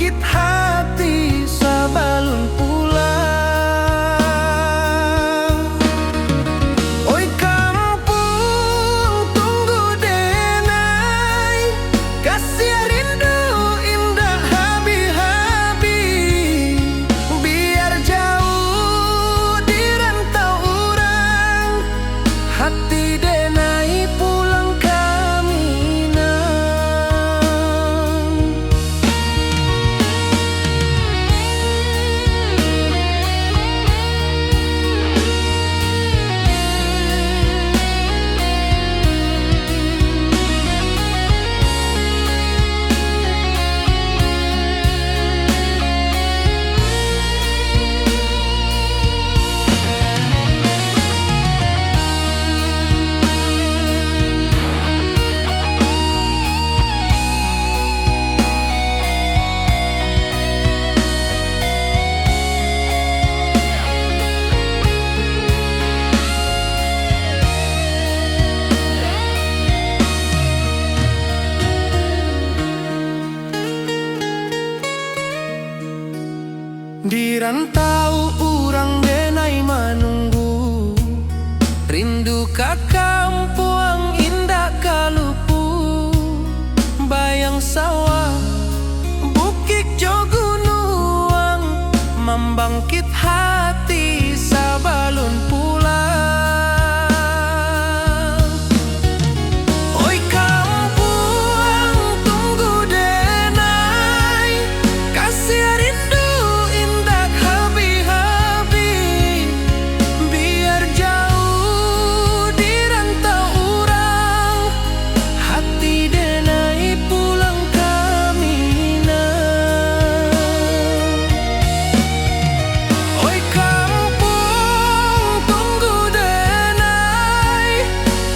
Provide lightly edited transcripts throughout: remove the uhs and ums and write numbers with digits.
membangkit hati sabalun pulang. Oi kampung tunggu denai, kasih rindu indah habi-habi. Biar jauh di rantau urang, hati denai pulang kaminang. Di rantau urang denai manunggu, rindu ka kampung indah kalupu. Bayang sawah bukit jo gunung, membangkit hati sabalun pulang. Oi kampung tunggu denai, kasih rindu indah habi-habi. Biar jauh di rantau urang, hati denai pulang kaminang. Oi kampung tunggu denai,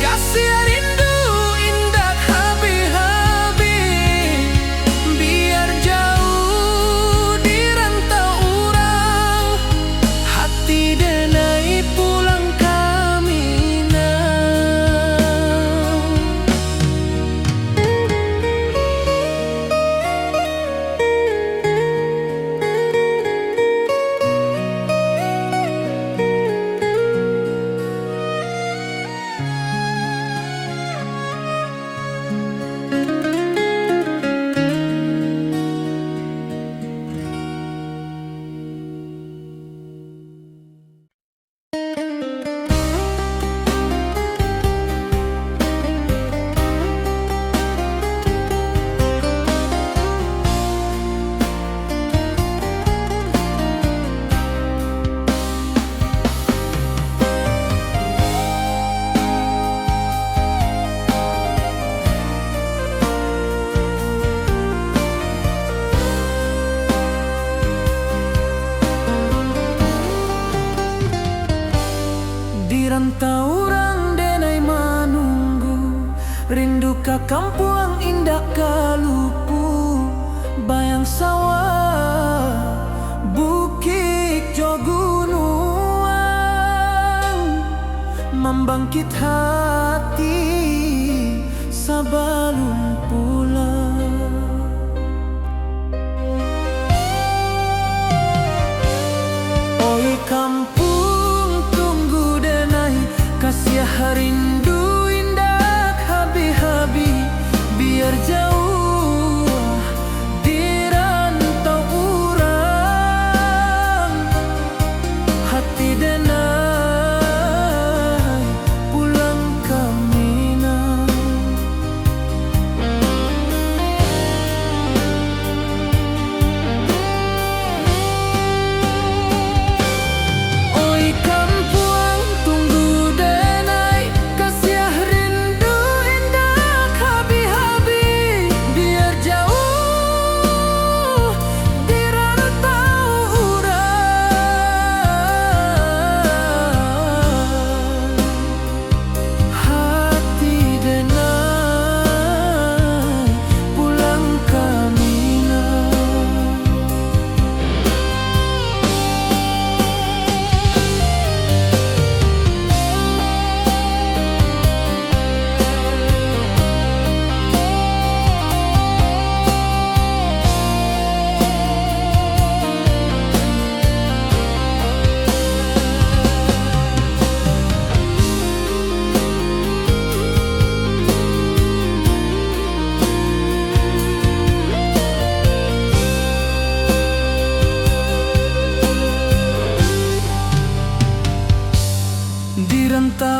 kasih rindu indah habi-habi. Biar jauh di rantau urang, hati denai pulang kaminang. Di rantau urang denai manunggu, rindu ka kampung indah kalupu. Bayang sawah bukit jo gunung, membangkit hati sabalun pulang. Oi kampung tunggu denai, kasih rindu indah habi-habi. Biar jauh di rantau urang, hati denai pulang kaminang.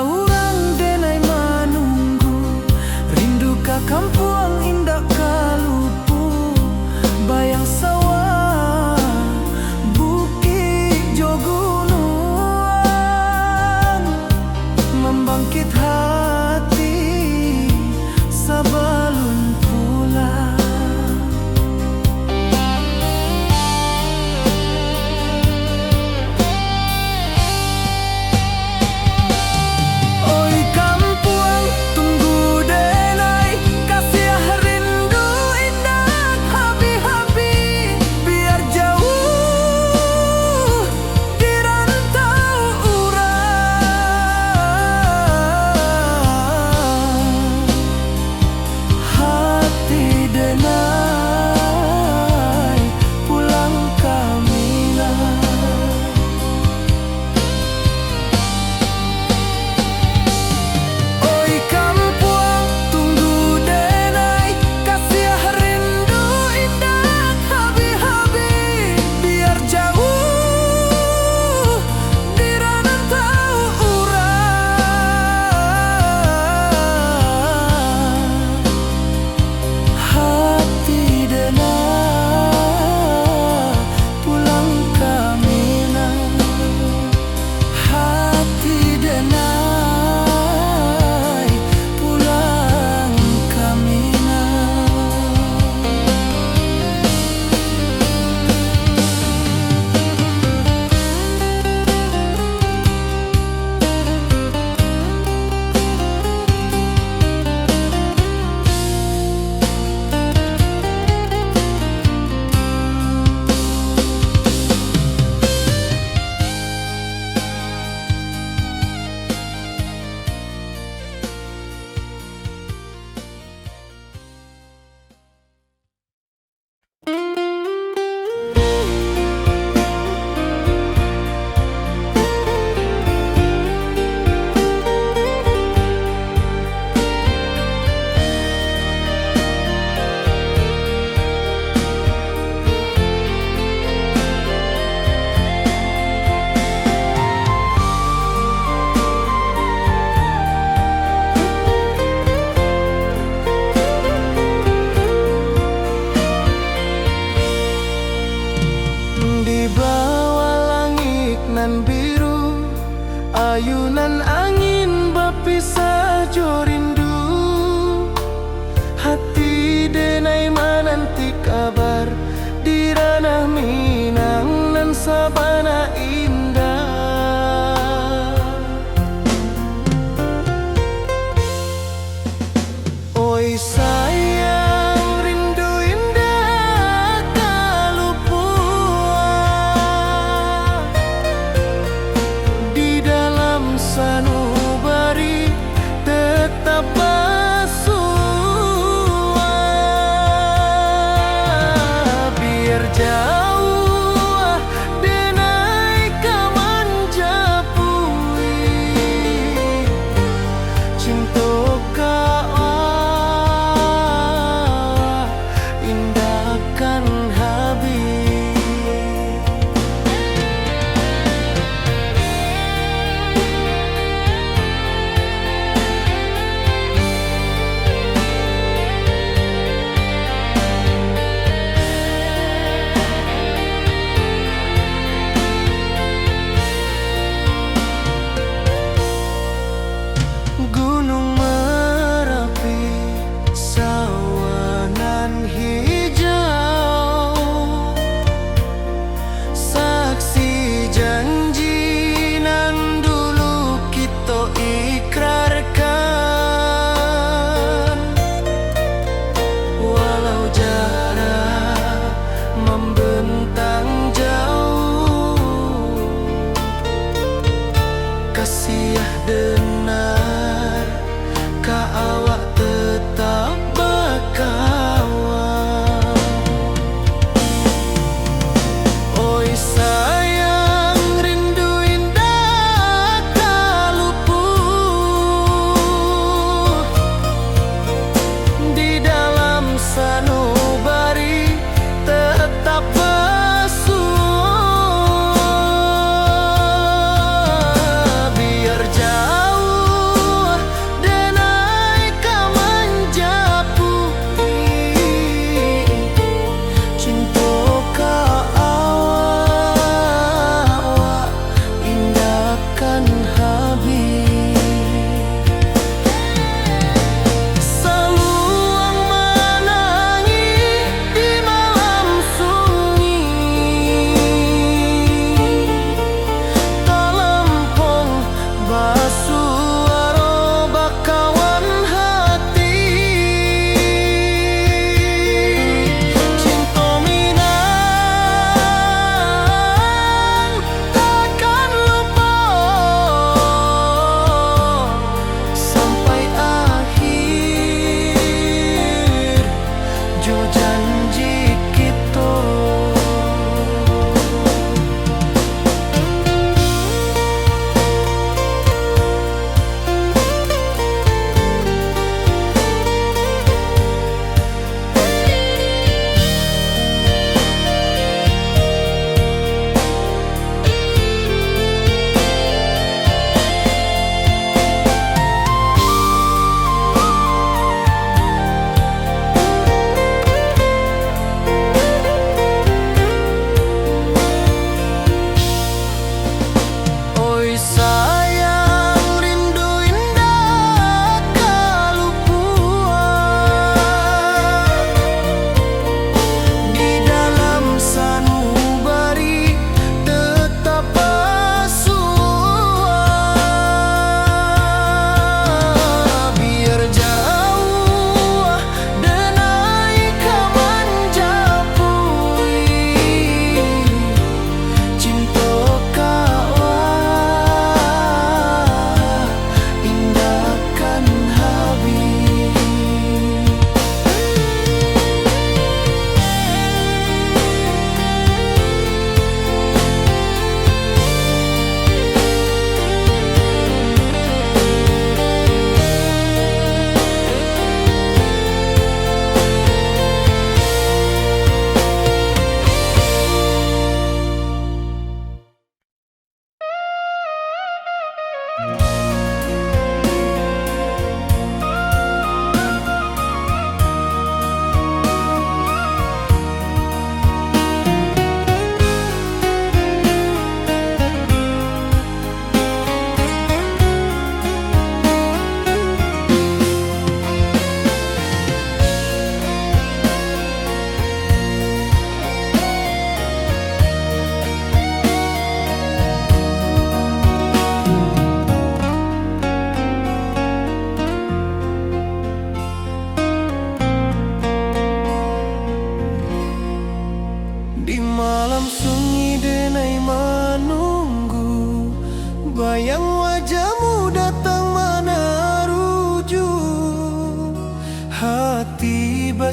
orang denai manunggu, rindu ka kampung indah kalupu, bayang sawah bukit jo gunung, membangkit hati sebelum pulang. Oi kampung tunggu denai, kasih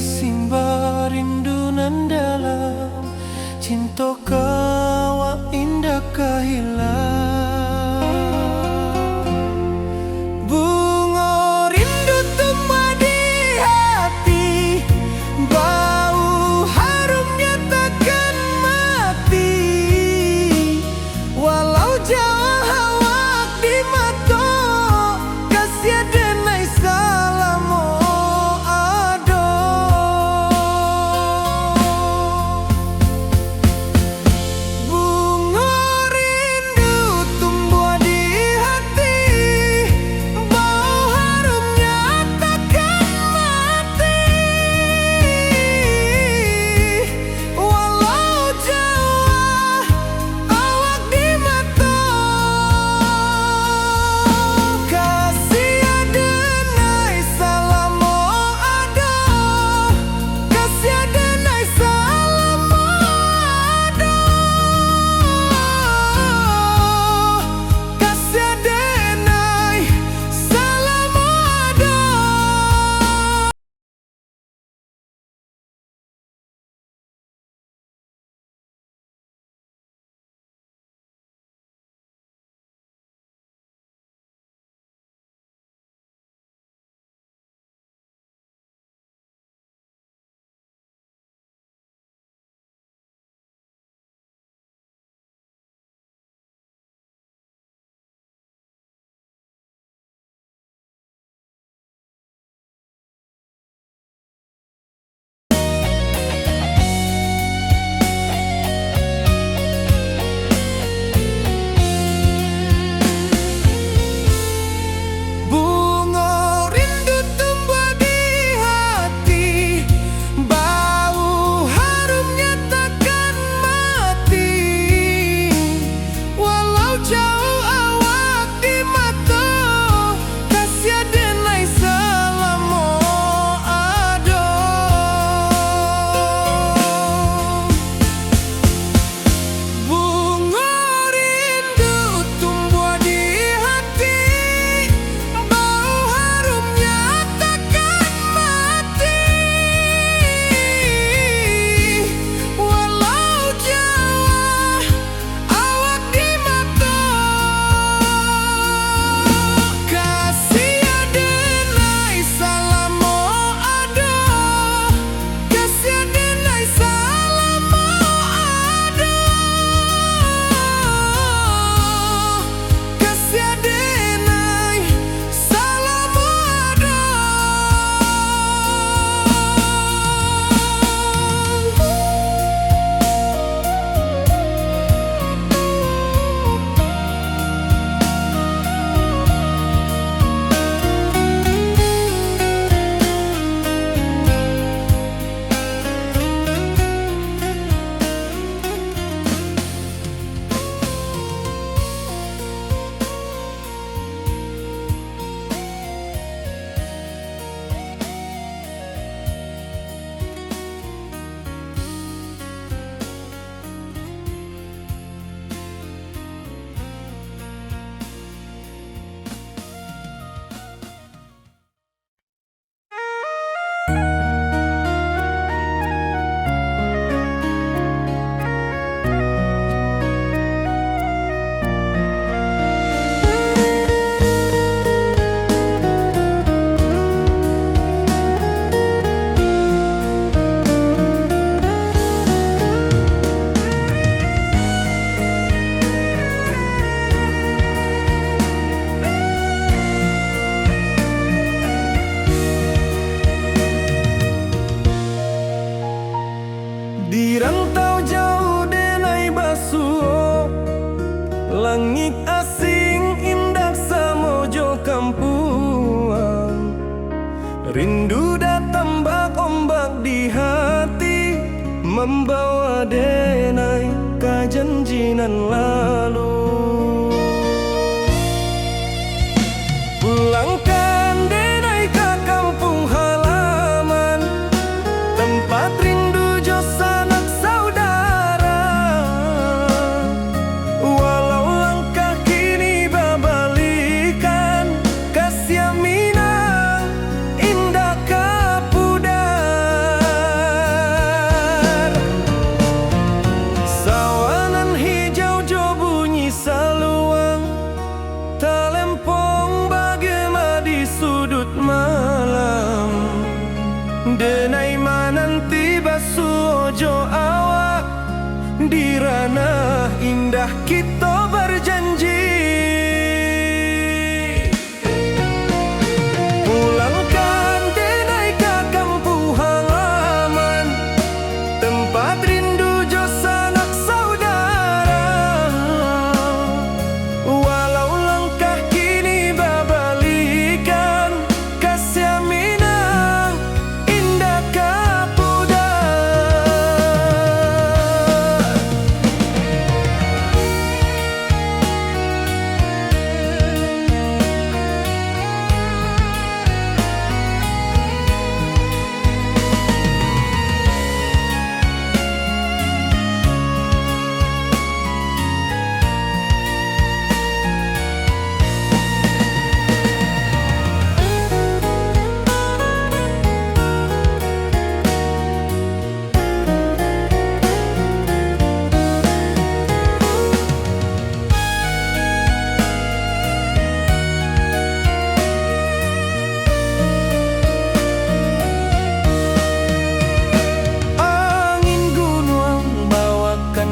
simba rindu nan dalam, cinta kawa indah kahilang. Bunga rindu tumbuh di hati, bau harumnya takkan mati. Walau jauh awak di mata, kasih denai salamo ado. Bunga rindu tumbuh di hati, bau harumnya takkan mati. Walau jauh awak di mata, kasih denai salamo ado, kasih denai salamo ado, kasih denai salamo ado. Bunga rindu tumbuh di hati, bau harumnya takkan mati. Walau jauh awak di mata, kasih denai salamo ado. Bunga rindu tumbuh di hati, bau harumnya takkan mati. Walau jauh awak di mata, kasih denai salamo ado, kasih denai salamo ado, kasih denai salamo ado. Di rantau jauh denai basuh, langit asing indah samojo kampuang. Rindu datang bak ombak di hati, membawa denai kajanjinan lalu. Pulangkan denai ke kampung halaman, tempat rindu jo sanak saudara. Walau langkah kini babalikan, kasih minang indah kapudah. kita berjanji. Pulangkan denai ke kampung halaman, tempat rindu jo sanak saudara. Walau langkah kini babalikan, kasih minang indah kapuda.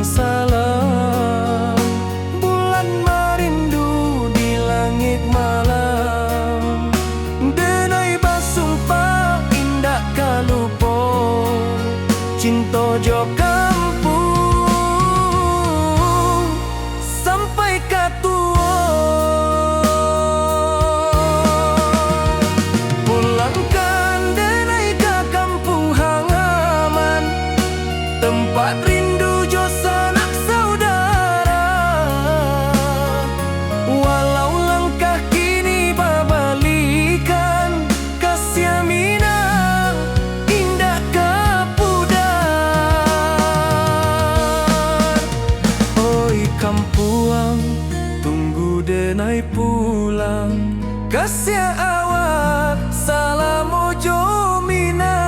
Salam bulan merindu di langit malam, denai basumpah indah kalupo, cinta jo kampung sampai katua. Pulangkan denai ke kampung halaman, tempat rindu jo sanak saudara. Walau langkah kini babalikan, kasih minang indah kapudan. Oi kampuang, tunggu denai pulang, kasih awak salam ojo minang.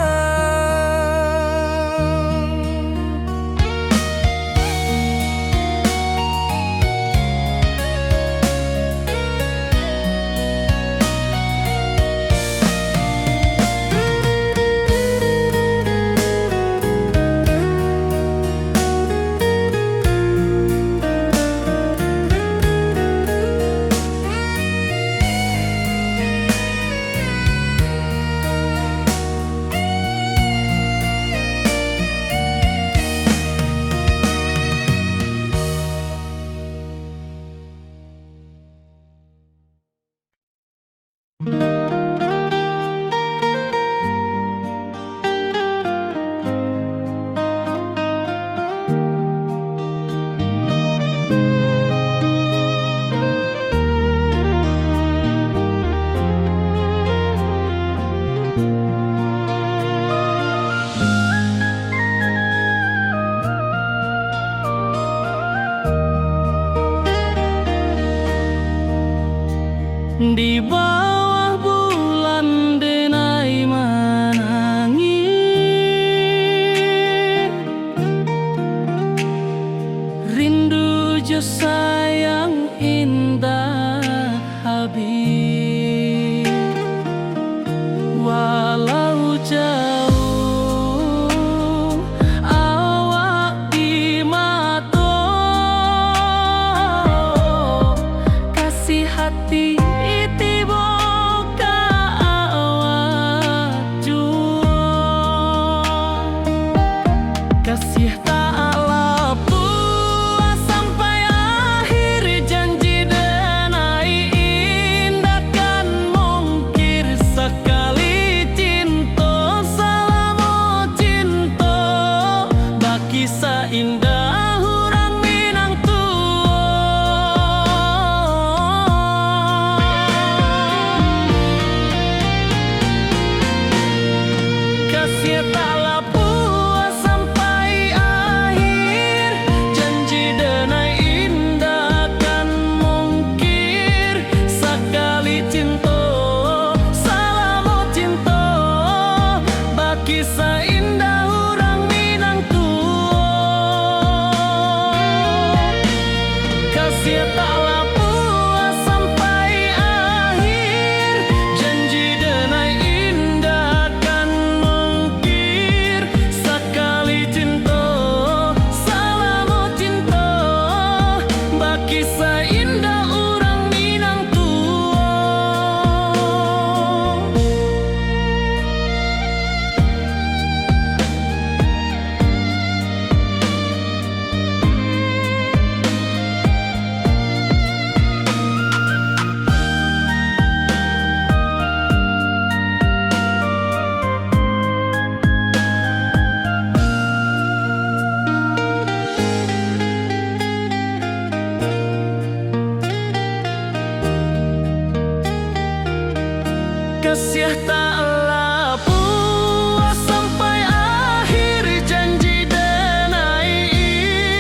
Kasih taklah puas sampai akhir, janji denai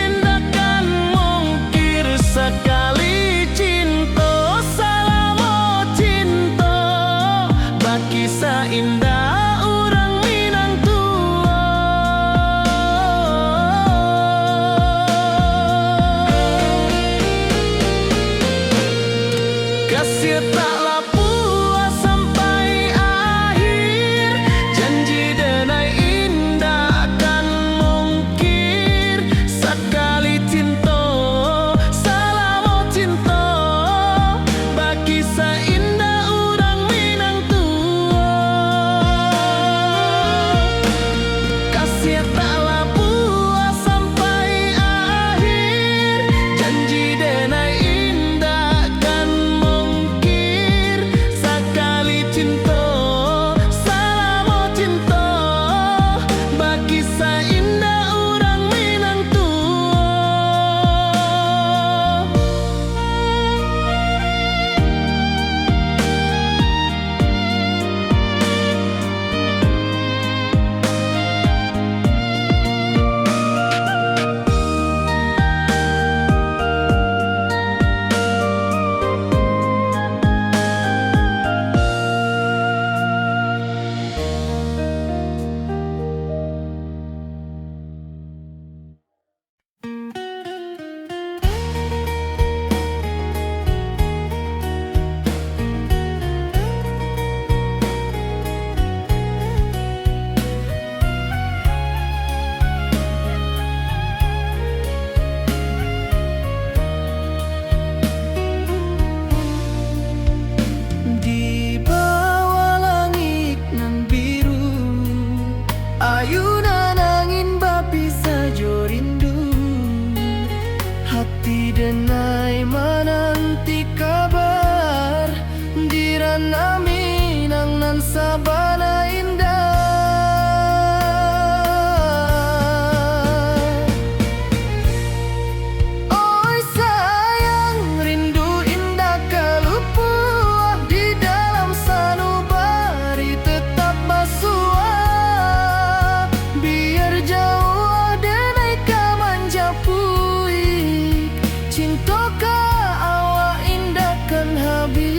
indah kan mungkir. Sekali cinta salamo cinta, baki indah orang Minang tua. Kasih taklah puas sampai akhir, janji denai indah kan mungkir. Sekali cinta salamo cinta, baki indah orang Minang tua. Kasih taklah puas sampai akhir, janji denai indah kan mungkir. Sekali cinta salamo cinta, baki indah orang Minang tua. Di bawah langit nan biru, ayunan angin bapi sajo rindu. Hati denai menanti kabar, di ranah Minang nan sabana indah. Oi sayang, rindu indah kalupuah di dalam sanubari tetap basua. Biar jauh denai ka manjapuik, cinta ka awak indah kan habis.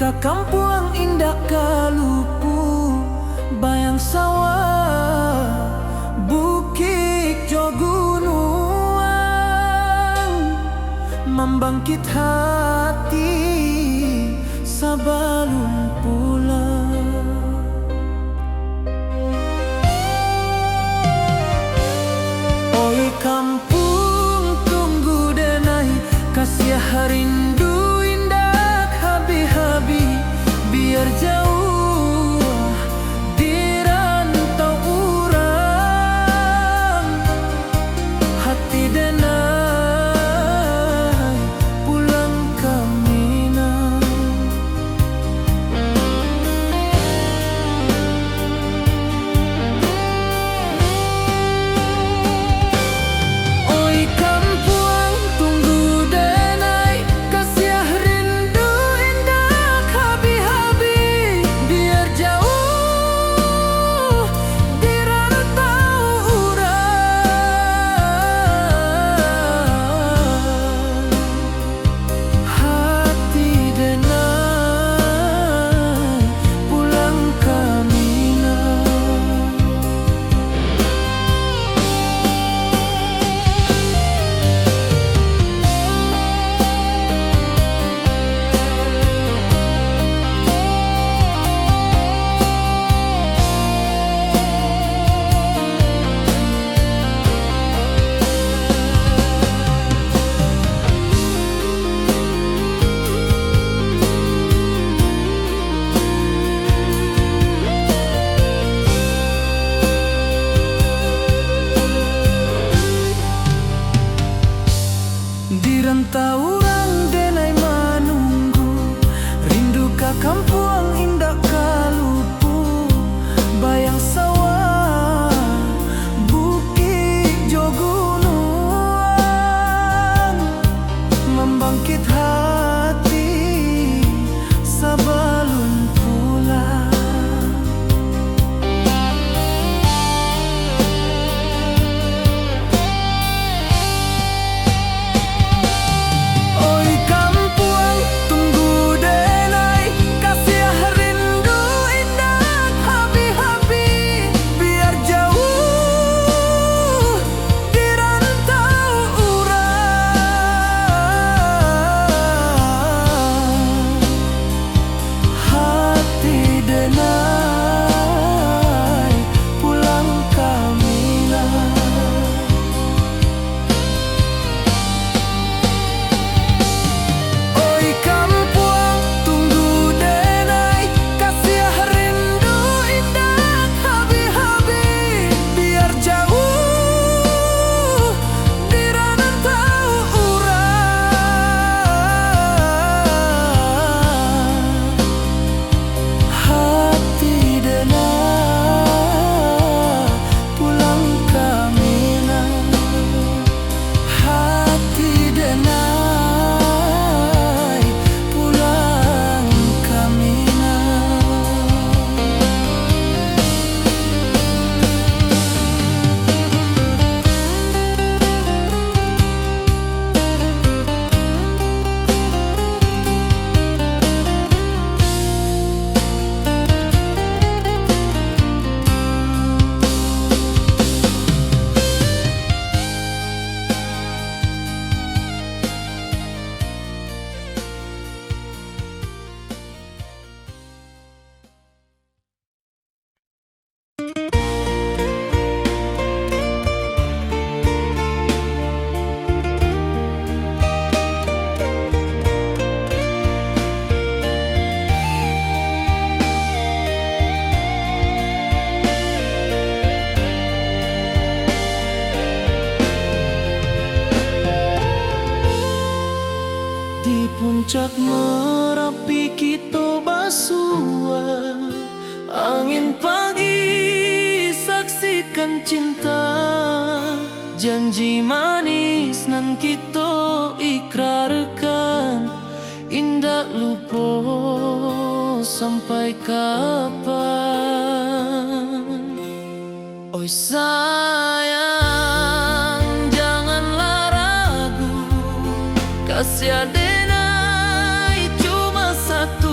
ka kampuang indah kalupu, bayang sawah, bukit jo gunung, membangkit hati sebelum pulang. Oi kampung tunggu denai, kasih rindu indah habi-habi, biar jauh di rantau urang, hati denai pulang ke Minang. Oi kampuang tunggu denai, kasih rindu indah habi-habi, biar jauh di rantau urang, hati denai pulang ke Minang. Di rantau urang denai menunggu, rindu ka kampuang indah kalupu, bayang sawah, bukit jo gunung, membangkit hati sebelum pulang. Oi kampuang tunggu denai, kasih rindu indah habi-habi, biar jauh di rantau urang, hati denai pulang ke Minang. Oi kampuang tunggu denai, kasih rindu indah habi-habi, biar jauh di rantau urang, hati denai pulang ke Minang, hati denai pulang ke Minang. Di puncak Merapi kita basua, angin pagi saksikan cinta, janji manis nan kita ikrarkan, indah lupa sampai kapan. Oi sayang janganlah ragu, kasih denai cuma satu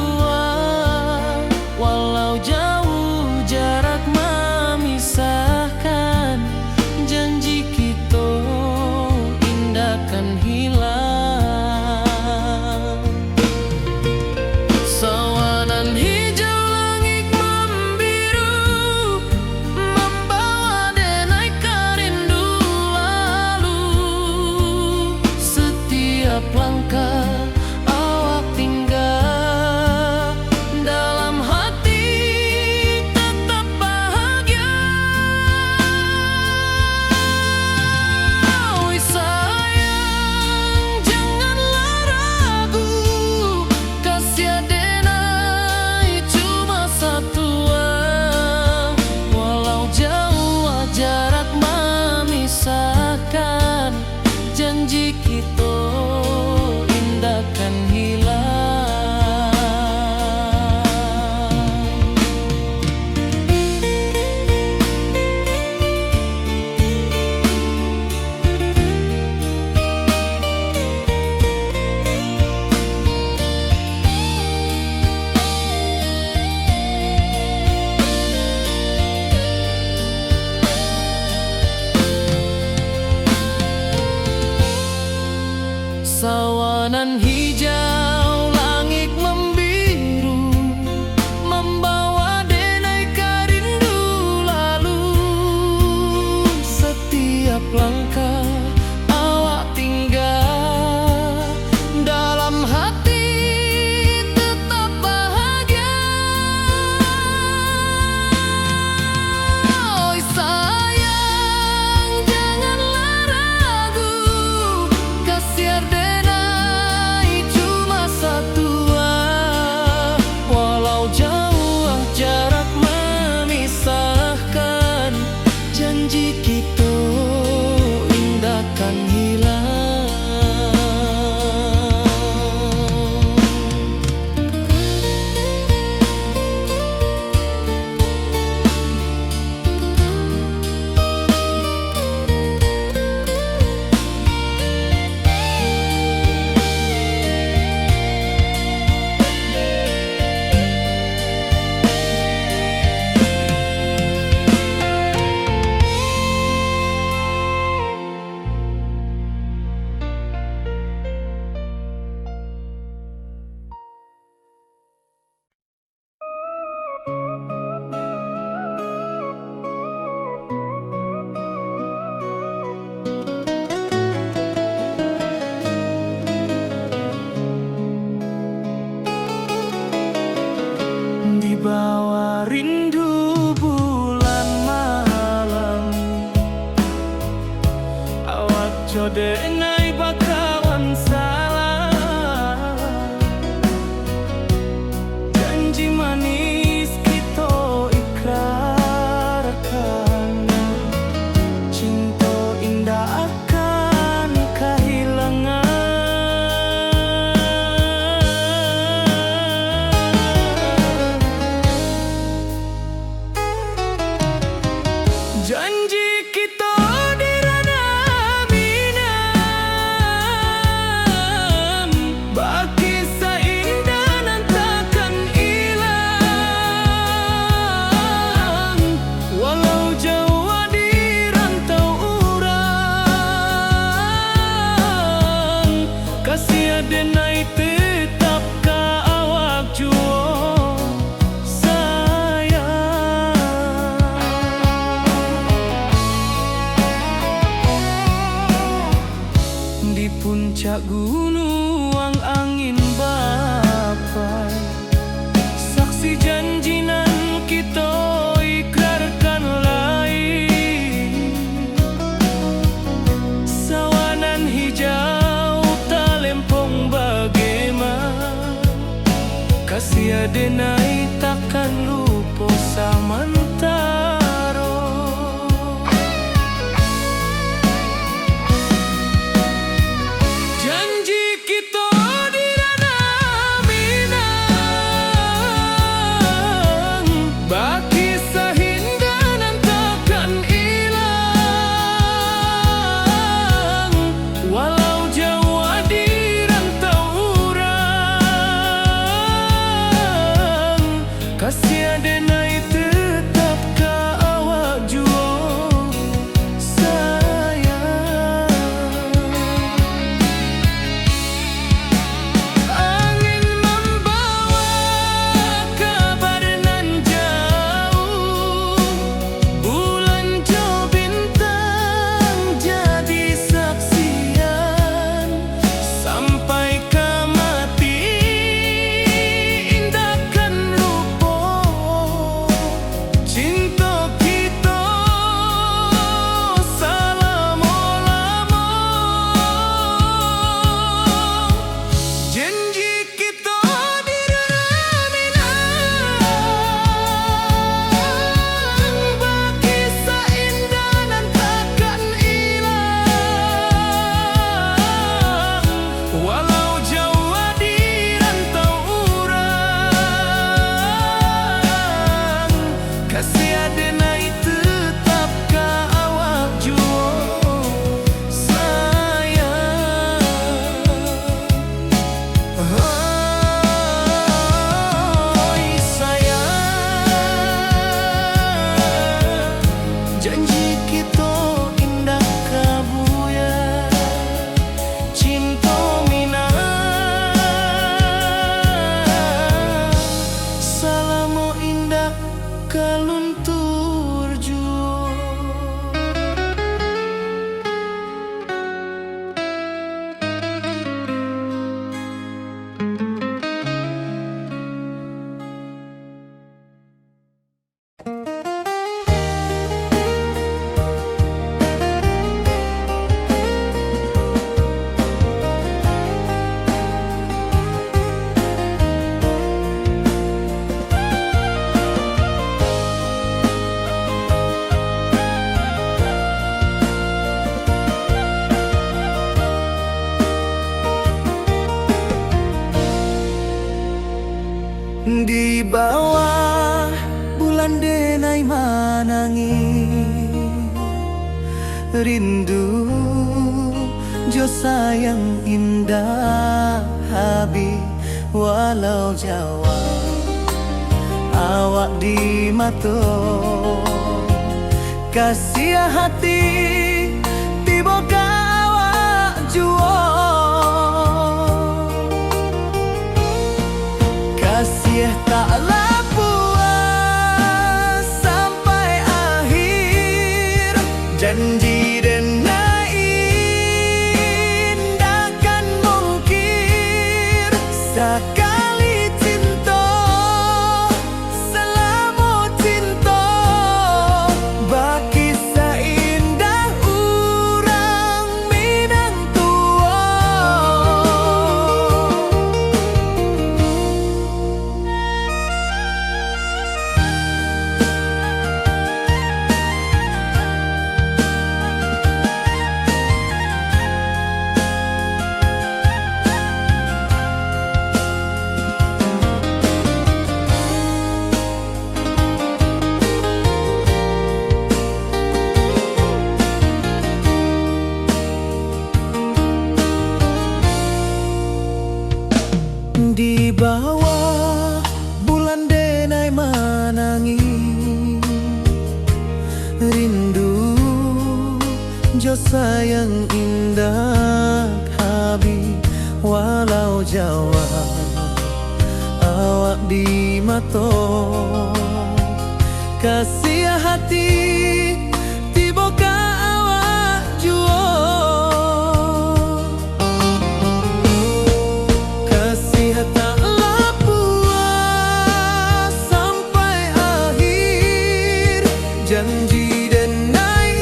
bawah rindu bulan malam, awak jodenai bakawan salah. Janji manis kita ikrarkan, cinta indah akan kehilangan. Janji kita di ranah minam, baki seindah nan takkan hilang. Walau jauh di rantau urang, kasih adenai tetap ka awak juo sayang. Di puncak gunung angin bapai, saksi janji nan kita ikrarkan lain. Sawanan hijau talempong bagaimana, kasih adenai takkan lupa samantaro. Janji kita di ranah minang, baki sahindah nan takkan hilang. Walau jauh di rantau urang, kasih adenai tetap ka awak juo sayang. Angin membawa kabar nan jauh, bulan jo bintang jadi saksian. Sampai ke mati indahkan lupa, cinta kita selama-lama. Janji kita di ranah minang, baki seindah nan takkan hilang. Walau jauh di rantau urang, kasih adenai tetap ka awak juo sayang. Oi sayang, janji kita indah kabuya, cinta minang, salamo indah kaluntur juo. Di bawah bulan denai manangi, rindu jo sayang indah habi. Walau jawa awak di mato, kasih hati tiba ka awak juo. Kasih taklah puas sampai akhir, janji denai indahkan mungkir. Sekali cinta Awak bulan denai manangi rindu jo sayang indah habi walau Jawa awak di mato kasih hati tiboka awak juo kasih tak lapuas sampai akhir janji denai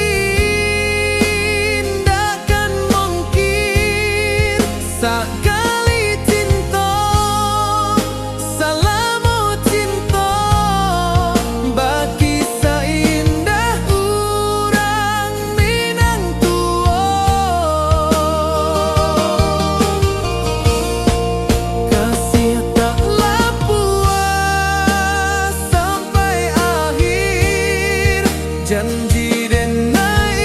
indahkan mungkin sekali cinta salamu cinta bagi seindah urang Minang tua kasih tak lapuas sampai akhir janji denai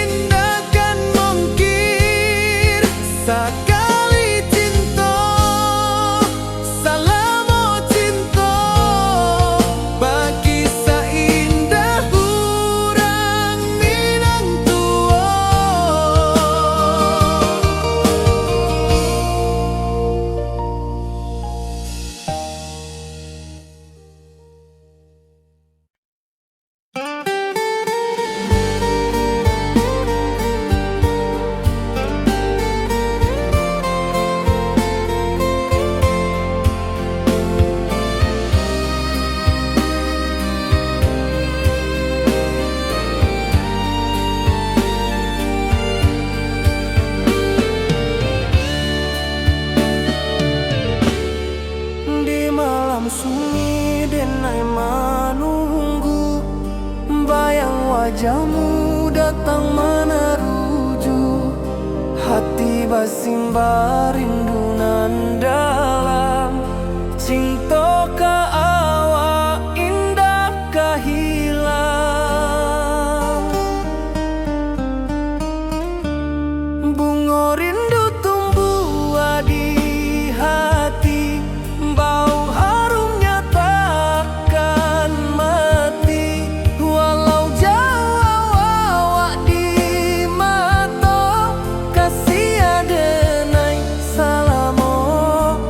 indahkan mungkin sekali cinta salamu cinta bagi seindah urang Minang tua. Di malam sunyi denai menunggu bayang wajahmu datang meneruju hati basimba rindu nan dalam cinta ka awak indah kahilang bunga rindu tumbuh di hati bau harumnya takkan mati walau jauh awak di mata kasih adenai salamu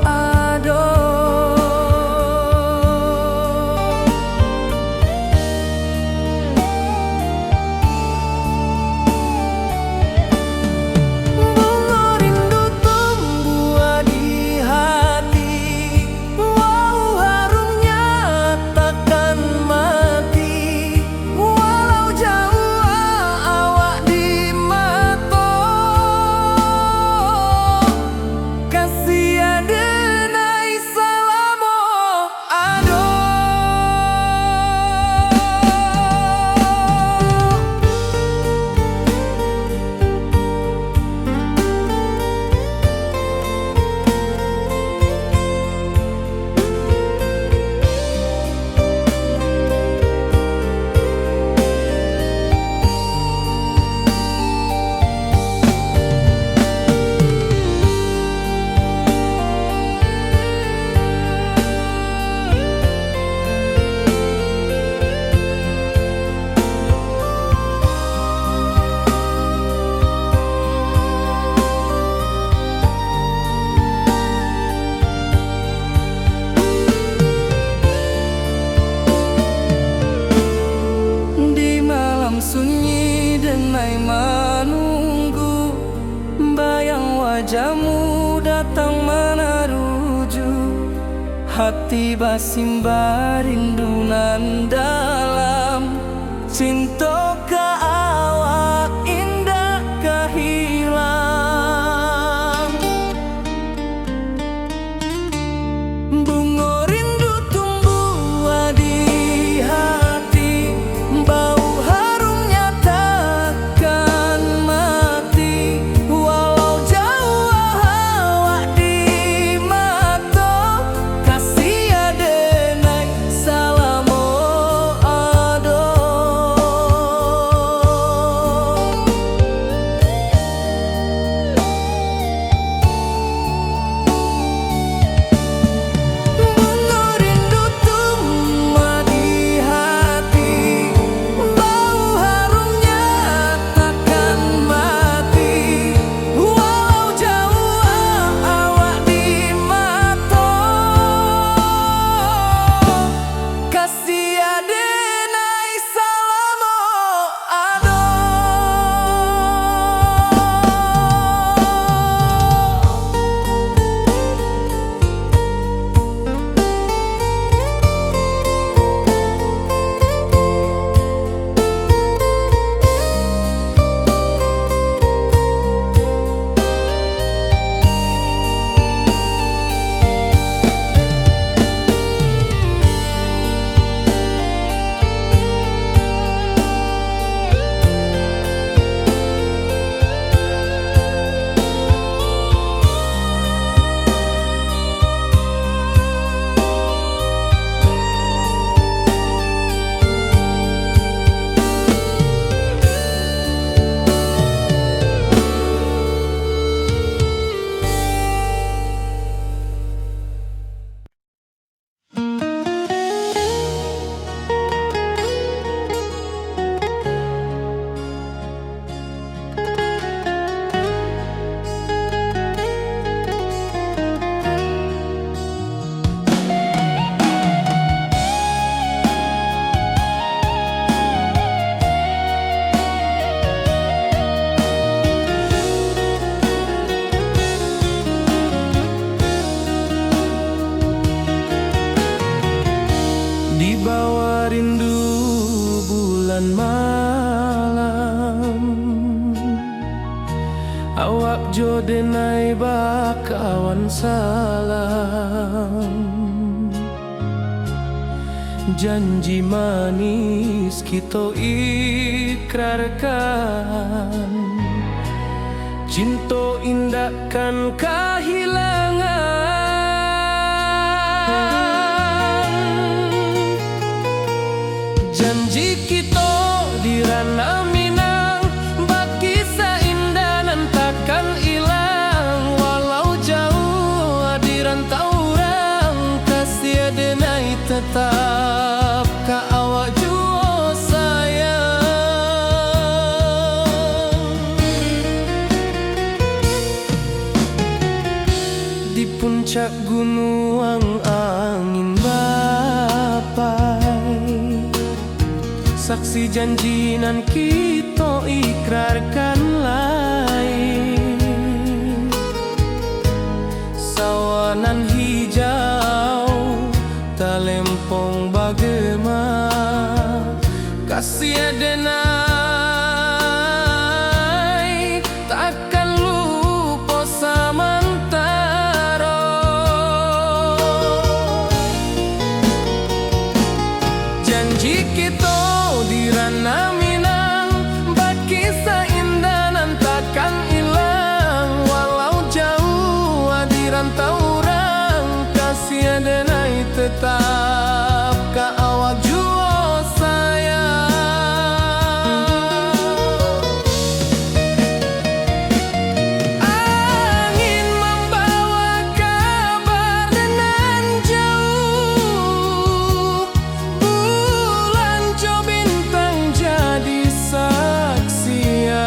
ado bunga rindu tumbuh di hati wow harumnya takkan mati walau jauh awak di mata kasih adenai salamu ado. Di malam sunyi denai menunggu bayang wajahmu datang meneruju hati basimba rindu nan dalam cinta ka awak indah kahilang bunga rindu tumbuh di hati bau harumnya takkan mati walau jauh awak di mata kasih adenai salamu ado jodenai bakawan salam, janji manis kita ikrarkan, cinta indahkan kehilangan. Janji kita di ranah Minang, baki seindah nan takkan hilang. Walau jauh di rantau orang, kasih denai tetap ka awak jua sayang. Di puncak gunung angin bapai, saksi janji nan kita ikrarkan lain. Sawanan hijau talempong bagema, kasih denai takkan lupa samantara. Janji kita di ranah Minang, baki seindah nan takkan hilang. Walau jauh di rantau orang, kasih denai tetap ka awak jua sayang. Angin membawa kabar nan jauh, bulan jo bintang jadi saksian.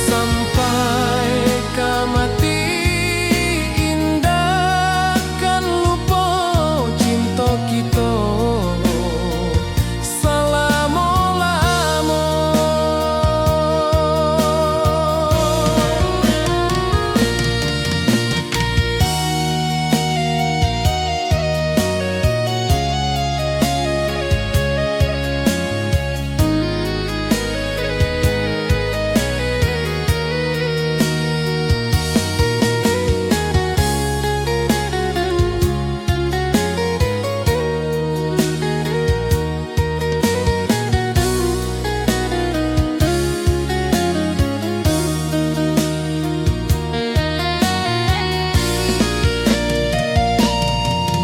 Sampai ke mati indah kan lupa cinta kita selama-lama.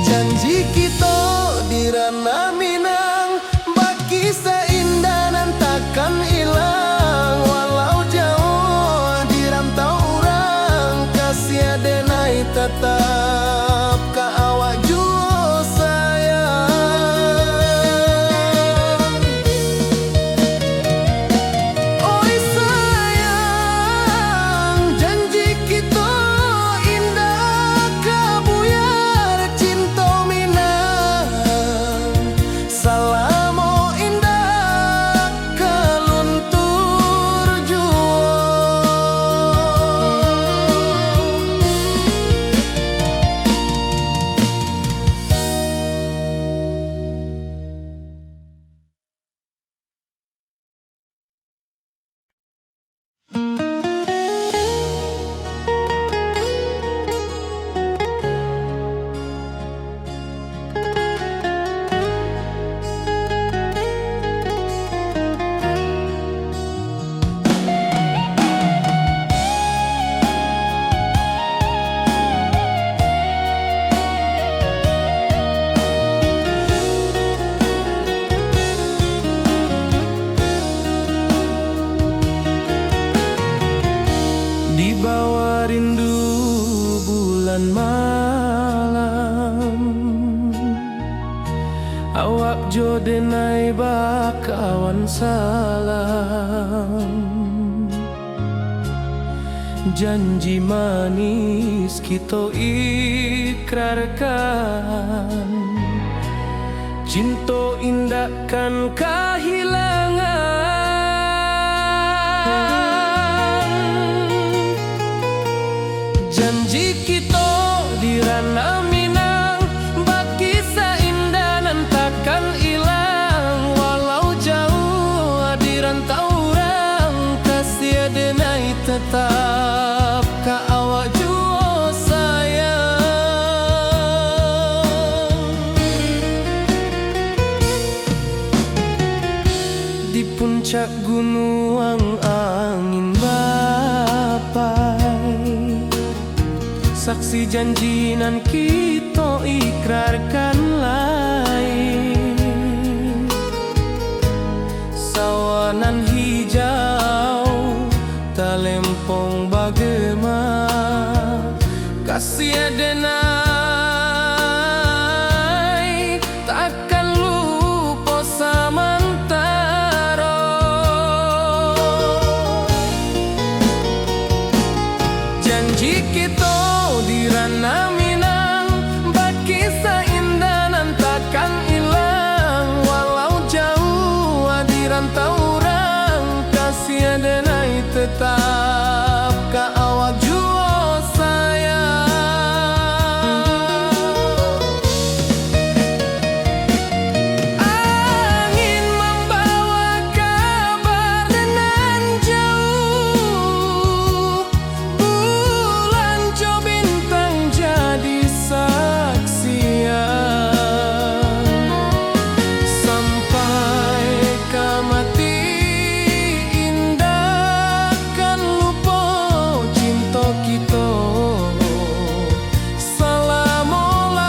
Janji kita di ranah Minang, baki seindah nan takkan hilang. Walau jauh di rantau orang, kasih denai tetap ka awak jua sayang. Oi sayang, janji kita indah kabuyar cinta Minang. Salamo indah keluntur jua. Di bawah rindu bulan malam, awak jodenai bakawan salam. Janji manis kita ikrarkan, cinta indahkan kehilangan. Janji kita di ranah Minang, baki seindah nan takkan hilang. Walau jauh di rantau orang, kasih denai tetap cak gunung angin bapai, saksi janjinan kita ikrarkan lain. Sawanan hijau talempong bagema, kasih adenai takkan lupa samantara. Janji kita di ranah Minang, baki seindahan takkan hilang. Walau jauh di rantau orang, kasih adenai tetap ka awak jua sayang. Angin membawa kabar dengan jauh, bulan jo bintang jadi saksian. Sampai ke mati indah kan lupa cinta kita selama-lama.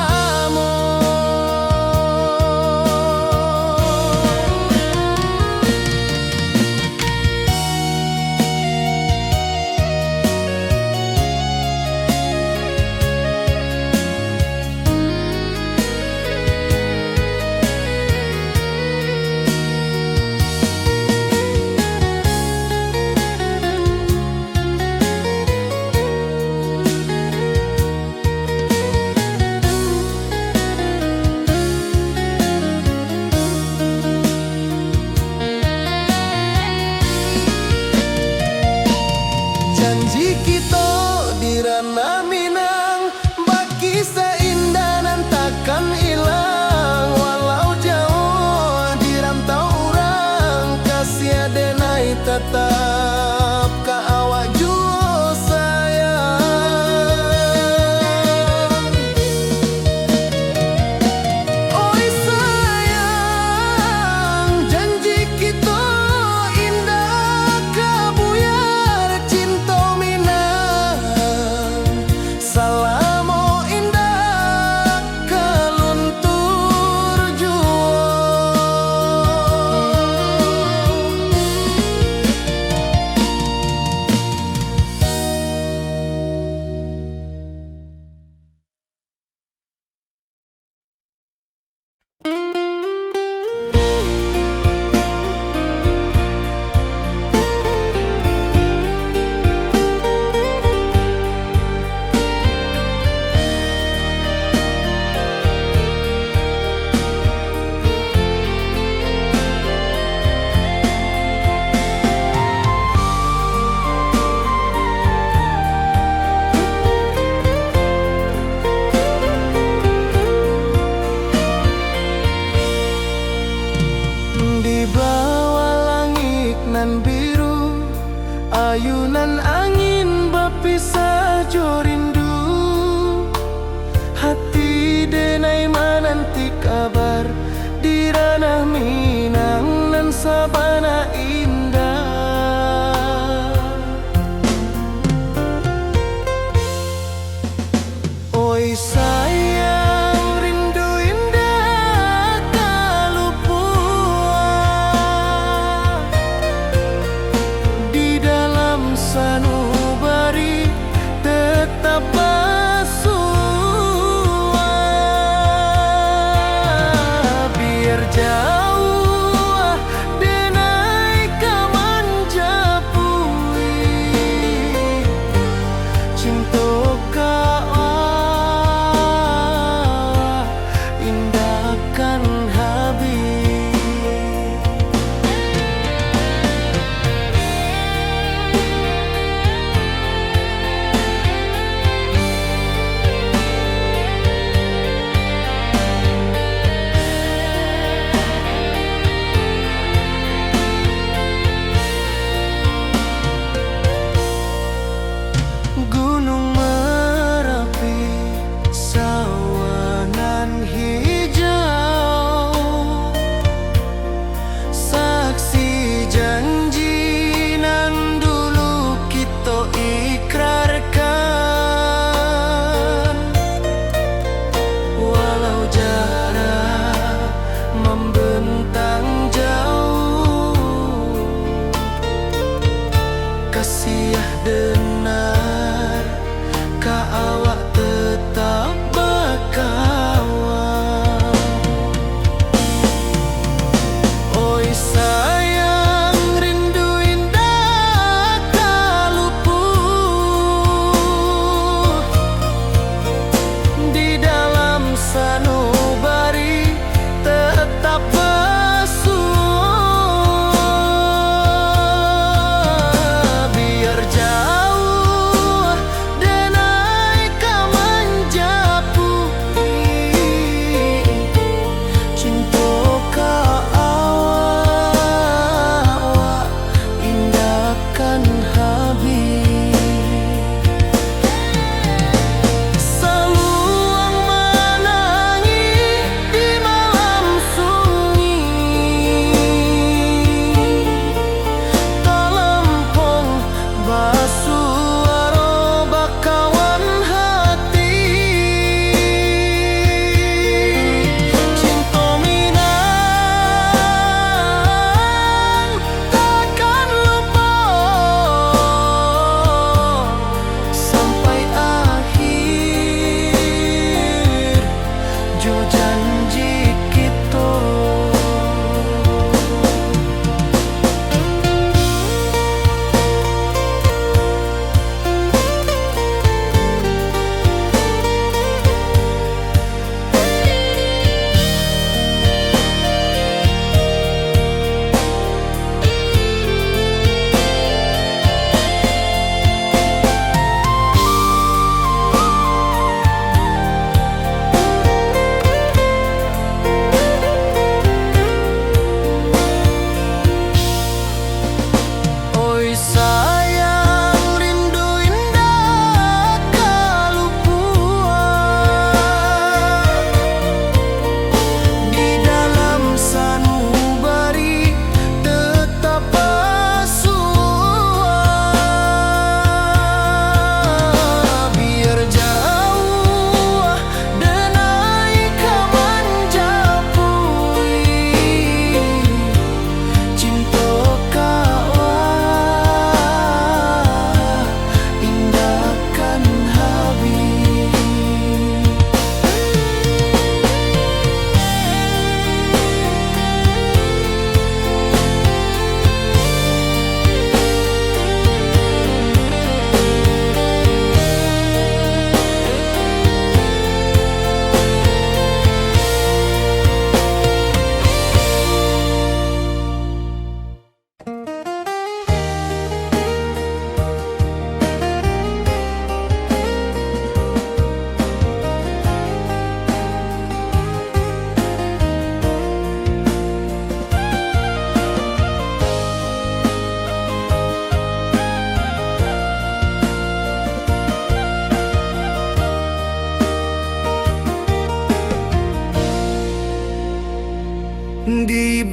Janji kita di ranah Minang, baki seindahan takkan hilang. Walau jauh di rantau orang, kasih adenai tetap ka awak jua sayang. Oi sayang, janji kita indah kabuyar cinta Minang. Salamo indah keluntur jua. Di bawah langit nan biru, ayunan angin berpisah jo rindu. Hati denai menanti kabar di ranah Minang nan sabana indah. Oi sayang, rindu indah kalupua di dalam sanubari tetap bersua. Biar jauh denai kamanjapui, cinta ka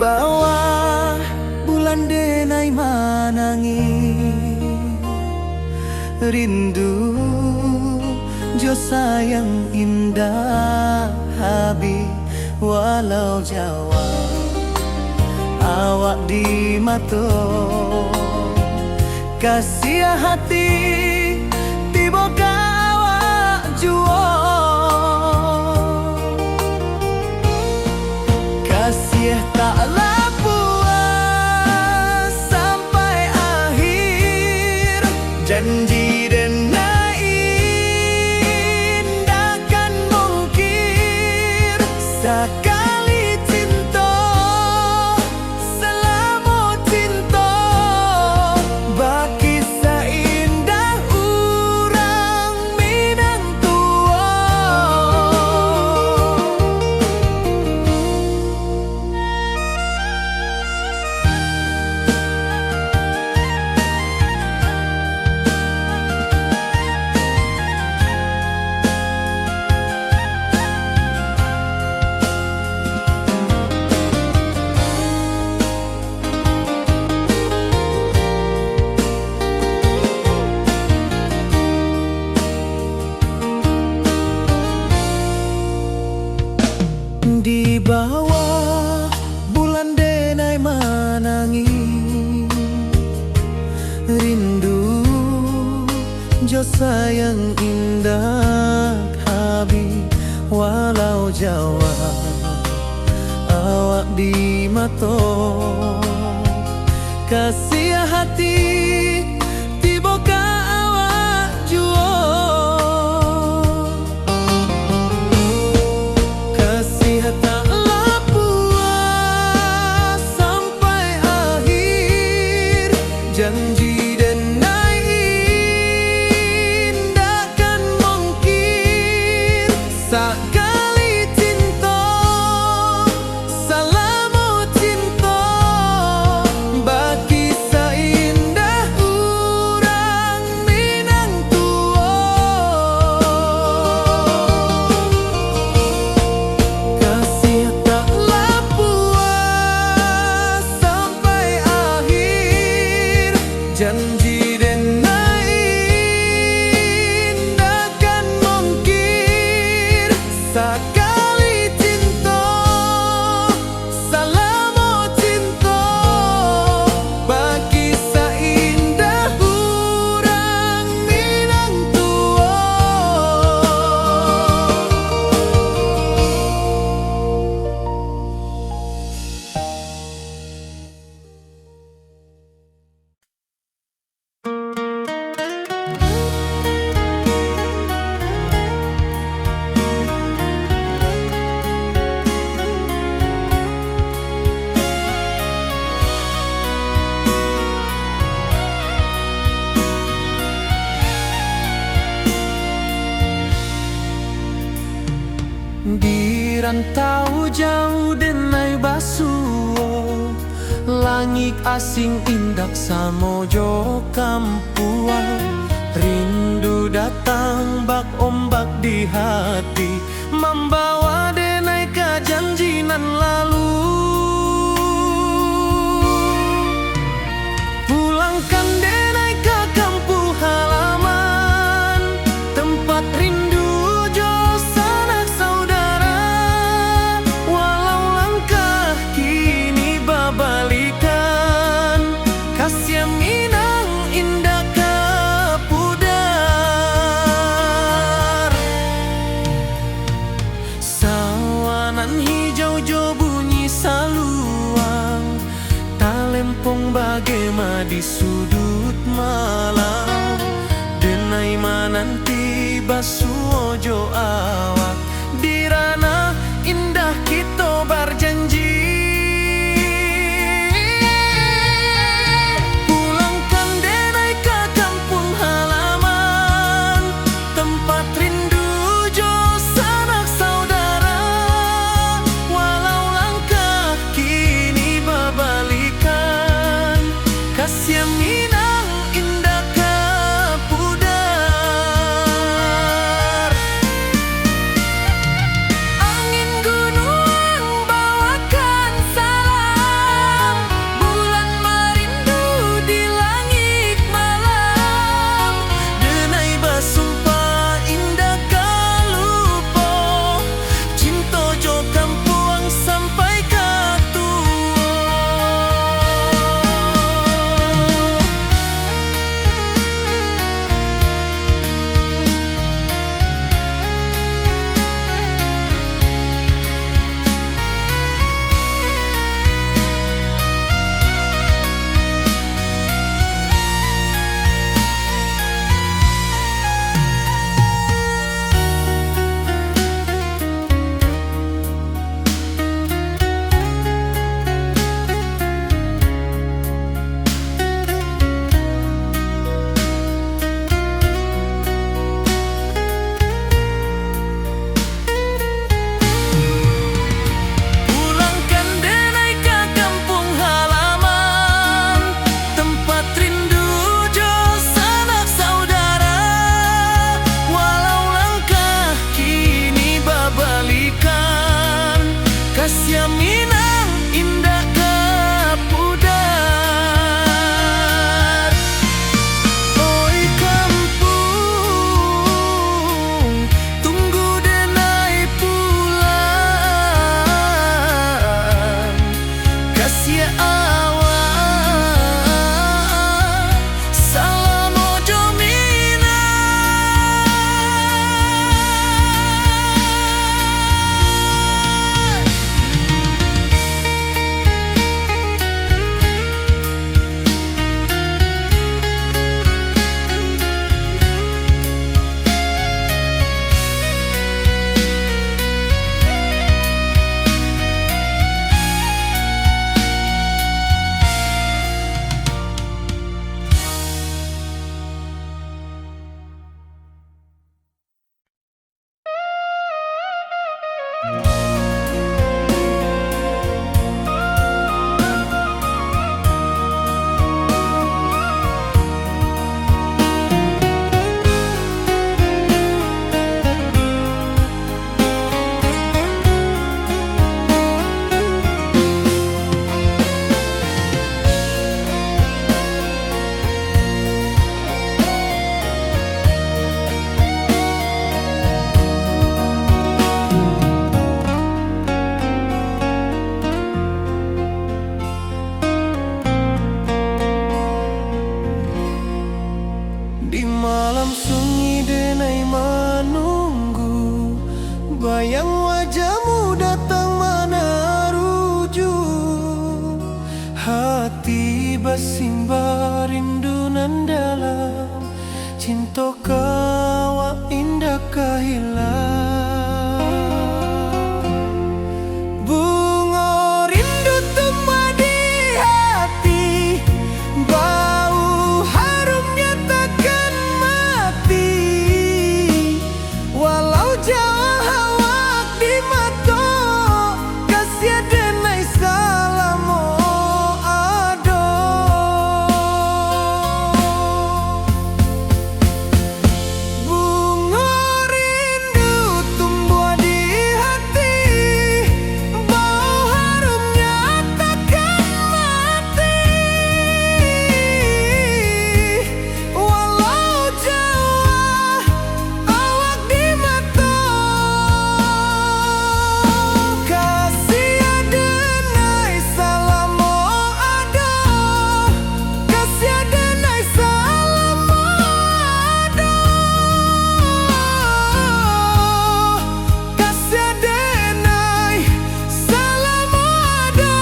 bawah bulan denai manangi rindu jo sayang indah habi walau Jawa awak di mato kasih hati tiba awak juo kasih taklah puas sampai akhir janji dan indahkan mungkir sekali cinta selama cinta baki seindah urang Minang tua. Di bawah bulan denai manangi rindu jo sayang indah habi walau Jawa awak di mato kasih hati tiba ka awak juo kasih taklah puas sampai akhir janji dan indahkan mungkir sekali cinta selama cinta baki seindah urang Minang tua kasih taklah puas sampai akhir janji dan indahkan mungkir sekali cinta selama cinta baki seindah urang Minang tua. Di rantau jauh denai basuo langit asing indak samojo kampuan rindu datang bak ombak di hati membawa denai ke janji nan lalu pulangkan denai ke kampung halaman tempat rindu jo sanak saudara walau langkah kini babalikan kasih Minang indah kapudar sawanan hijau jo bunyi saluang talempong bagema di sudut malam denai mananti basuo jo awak di ranah indah kita berjanji pulangkan denai ke kampung halaman tempat rindu jo sanak saudara walau langkah kini babalikan kasih Minang indah kapudar Di malam sunyi denai menunggu, bayang wajahmu datang meneruju. Hati bersimbar rindu nan dalam, cinta kau indah kehilang. Bunga rindu tumbuh di hati, bau harumnya takkan mati. Walau jauh awak di mata, kasih denai salamu ado. Bunga rindu tumbuh di hati, bau harumnya takkan mati. Walau jauh awak di mata, kasih denai salamu ado. Kasih denai salamu ado. Kasih denai salamu ado.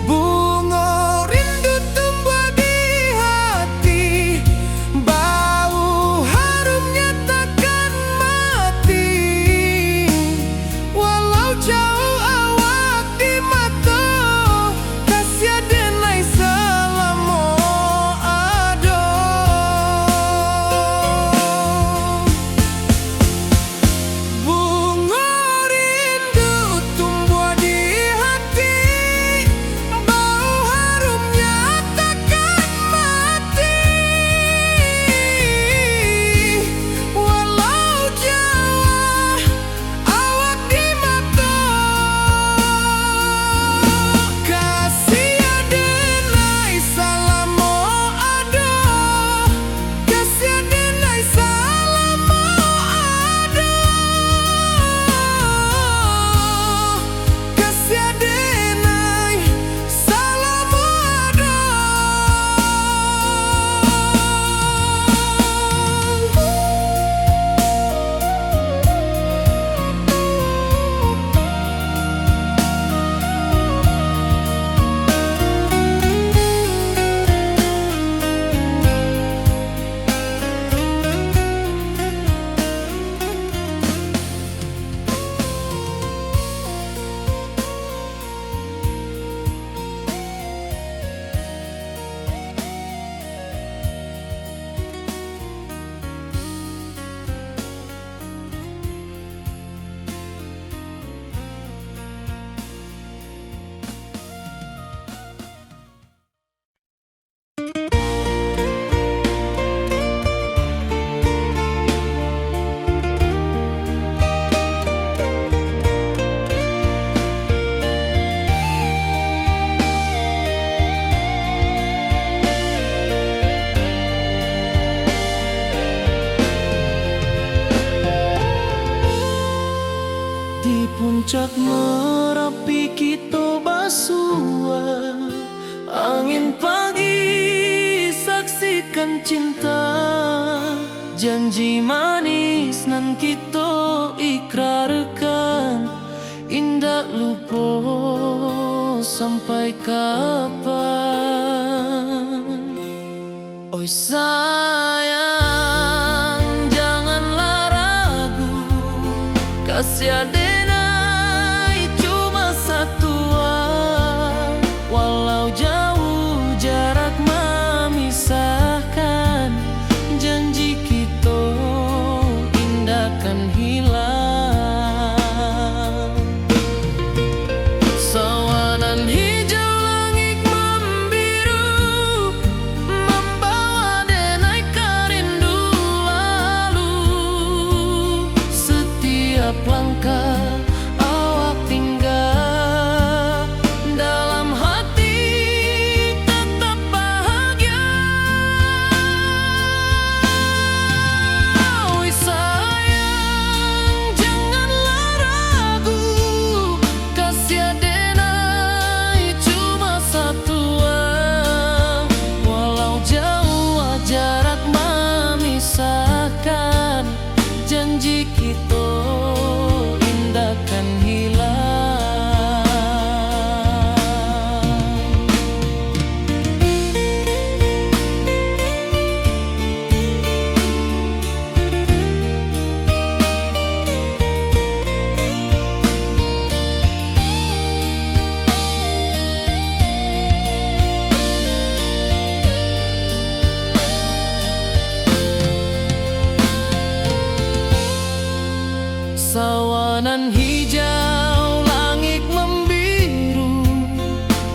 Bunga rindu tumbuh di hati, bau harumnya takkan mati. Walau jauh awak di mata, kasih denai salamu ado. Bunga rindu tumbuh di hati, bau harumnya takkan mati. Walau jauh awak di mata, kasih denai salamu ado. Kasih denai salamu ado. Kasih denai salamu ado. Di puncak Merapi kita cinta, janji manis nan kita ikrarkan, indah lupa sampai kapan. Oi sayang, janganlah ragu, kasih adenai cuma satu. Walau jauh jarak memisahkan, janji kita indah kan hilang. Sawanan hijau langit membiru, membawa denai kerindu lalu. Setiap langkah awak tinggal, dalam hati tetap bahagia. Oi sayang, janganlah ragu, kasih adenai cuma satu. Walau jauh jarak memisahkan, janji kita indah kan hilang. Sawanan hijau langit membiru,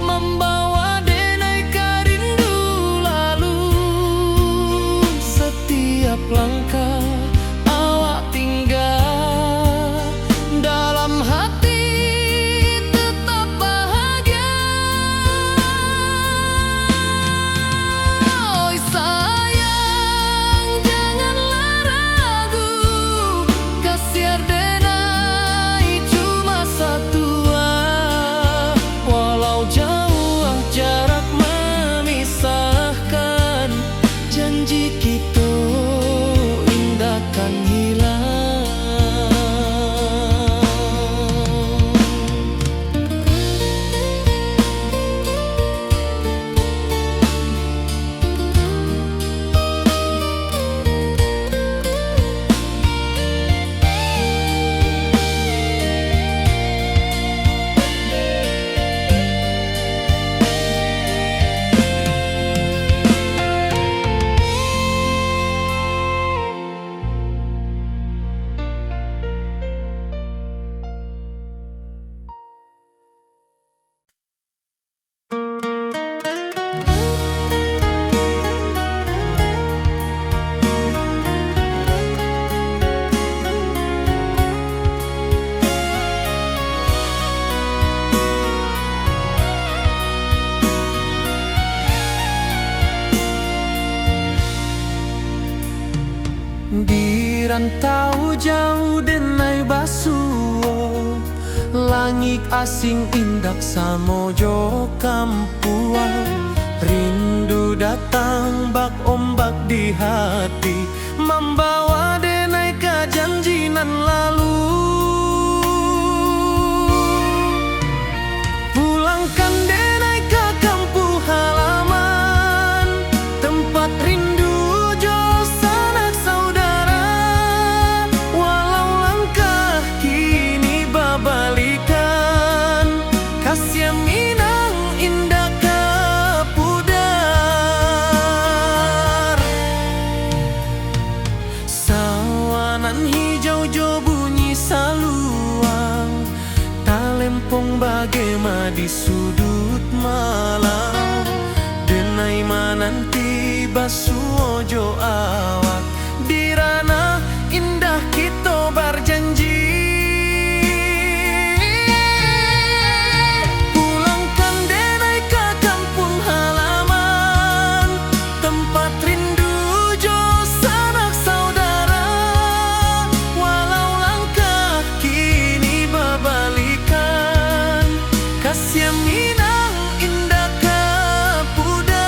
membawa denai kerindu lalu. Setiap langkah awak tinggal, dalam hati tetap bahagia. Oi sayang, janganlah ragu, kasih adenai cuma satu. Walau jauh jarak memisahkan, janji kita indah kan hilang. Di rantau jauh denai basuo, langit asing indak samojo kampuan. Rindu datang bak ombak di hati, membawa denai kejanjinan lalu. Pulangkan denai ke kampung halaman, tempat rindu jo sanak saudara. Walau langkah kini babalikan, kasih minang indah ke pudar. Sawanan hijau jo bunyi saluang, talempong bagema di sudut malam. Denai mananti basuo jo awak, di ranah indah kita berjanji. Pulangkan denai ke kampung halaman, tempat rindu jo sanak saudara. Walau langkah kini babalikan, kasih minang indah ke pudar.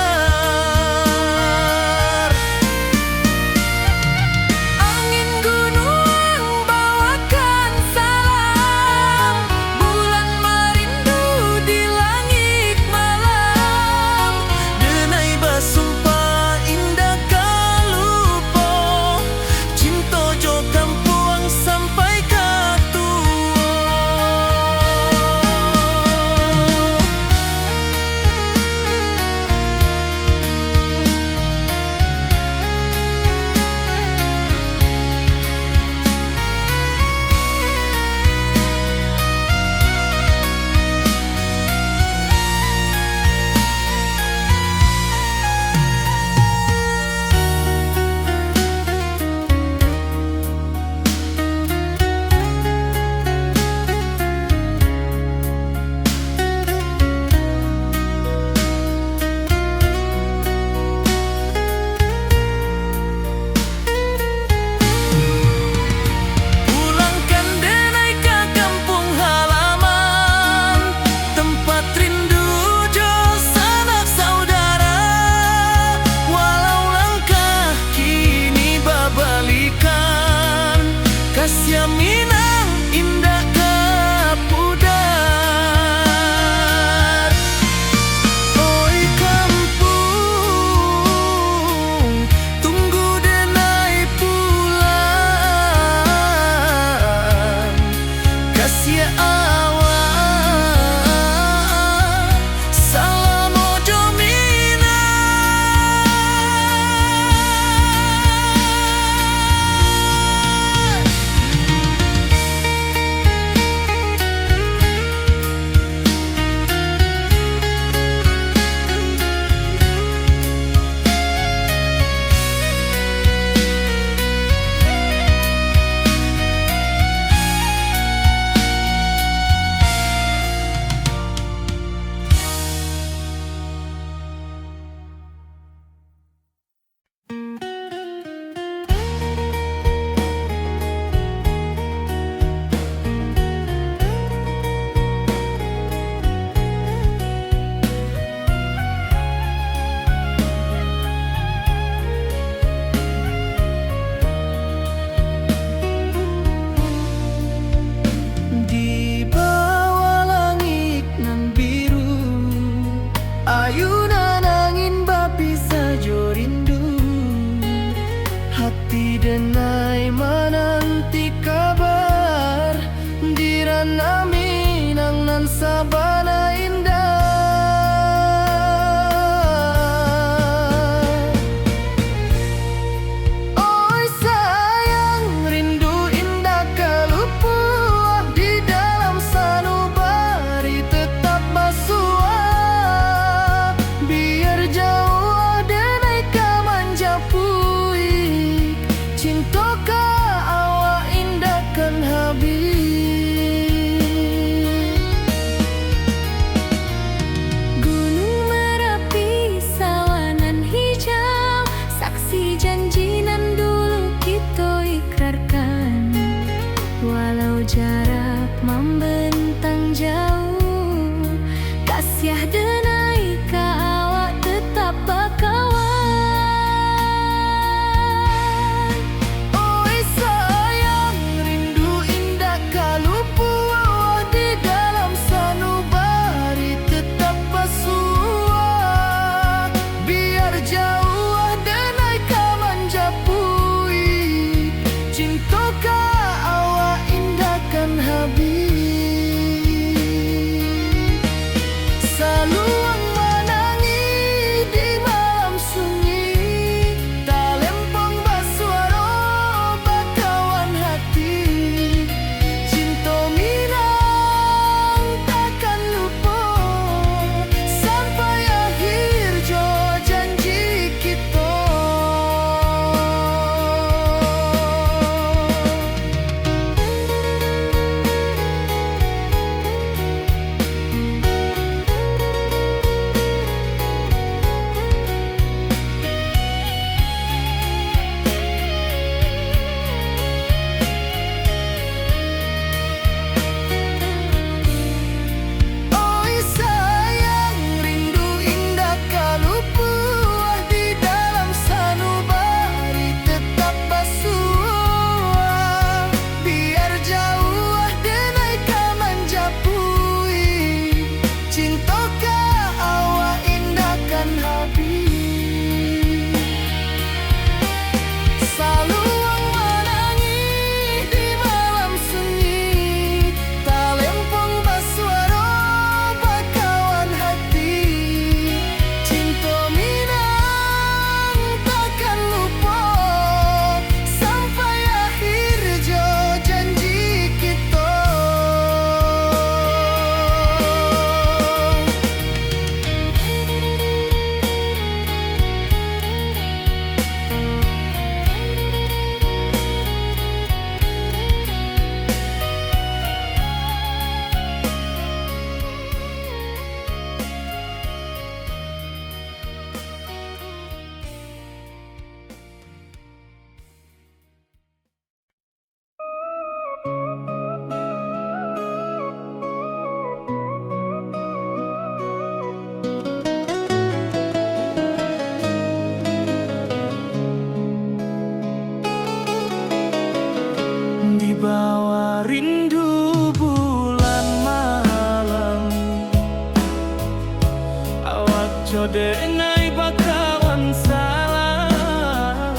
Codenai bakawan salah,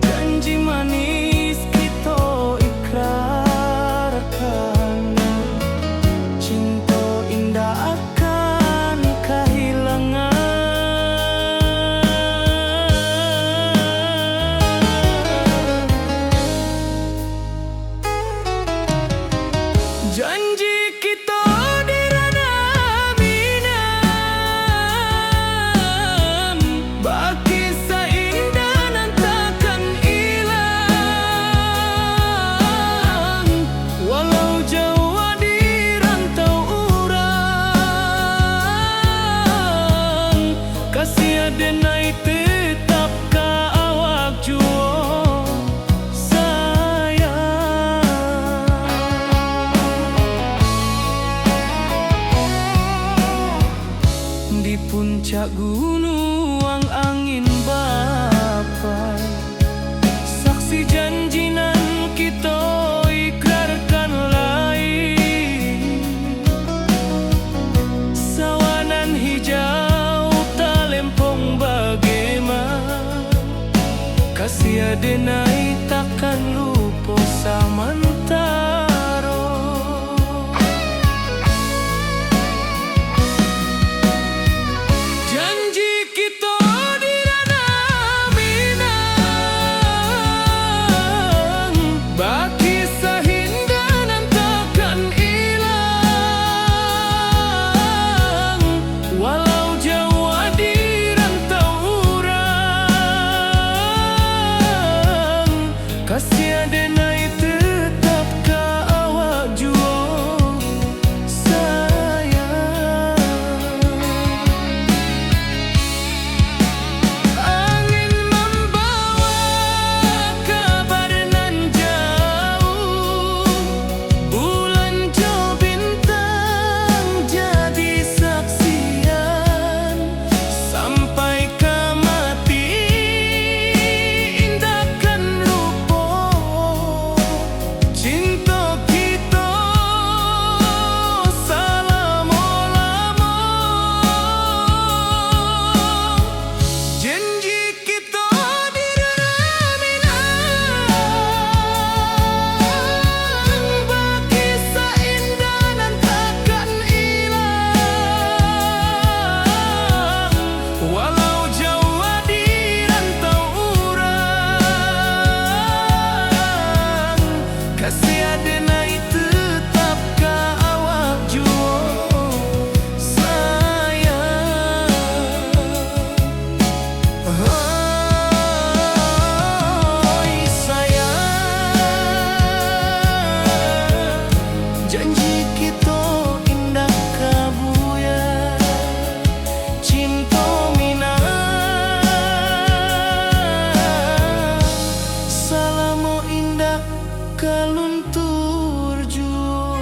janji manis kita ikrarkan, cinta indah akan kehilangan. Janji kita di ranah Minang, baki seindah nan takkan hilang, walau jauh di rantau urang, kasih adenai tetap ka awak jua di puncak gunung angin bapai, saksi janji nan kita ikrarkan lain, sawanan hijau talempong bagaimana, kasih adenai takkan lupa samantara. Janji kita di ranah Minang, baki sahinda nan takkan hilang, walau jauh di rantau urang, kasih adenai tetap ka awak jua sayang. Angin membawa kabar nan jauh, bulan jauh bintang jadi saksian, sampai ke mati indahkan lupa cinta kita selama-lama. Janji kita di ranah Minang, baki seindah nan takkan hilang, walau jauh di rantau urang, kasih adenai tetap ka awak jua sayang. Oi sayang, janji kita indah kabuya, cinta Minang, salamo indah kaluntur jua.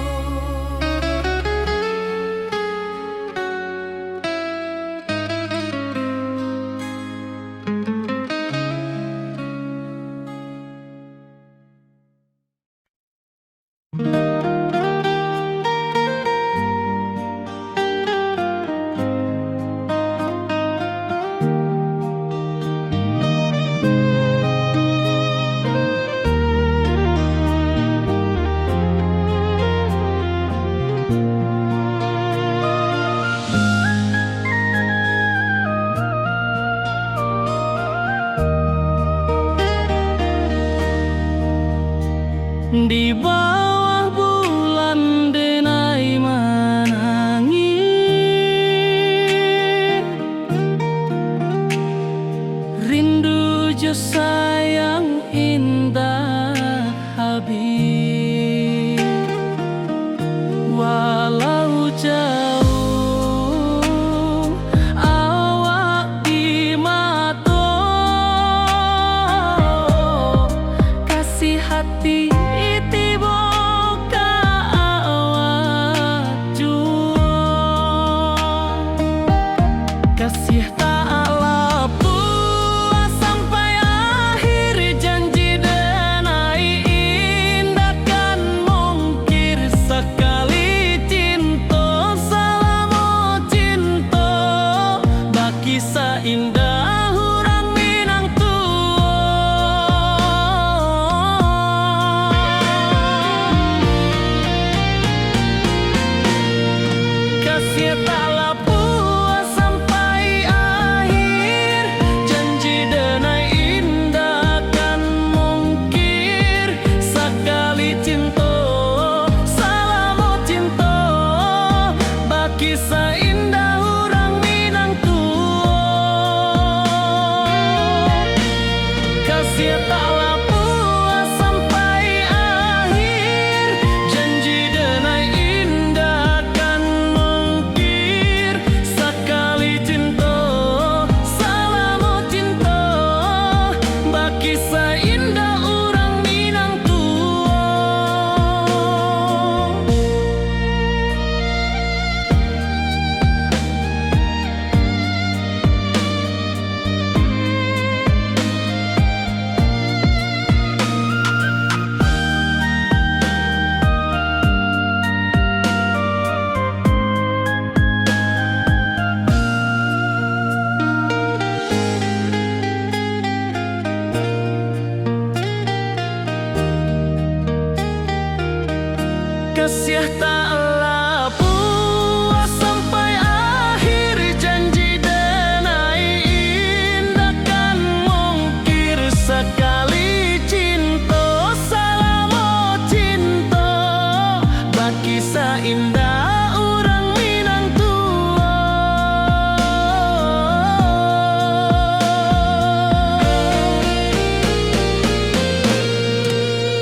taklah puas sampai akhir, janji denai indah kan mungkir. Sekali cinta salamo cinta, baki indah orang Minang tua.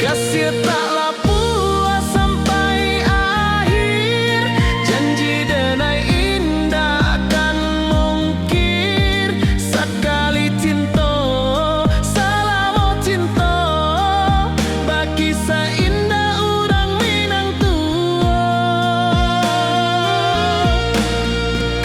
Kasih taklah puas sampai akhir, janji denai indah kan mungkir. Sekali cinta salamo cinta, baki indah orang Minang tua.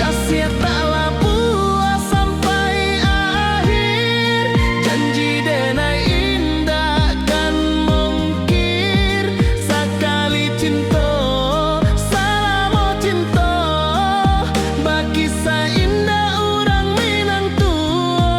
Kasih taklah puas sampai akhir, janji denai indah kan mungkir. Sekali cinta salamo cinta, baki indah orang Minang tua.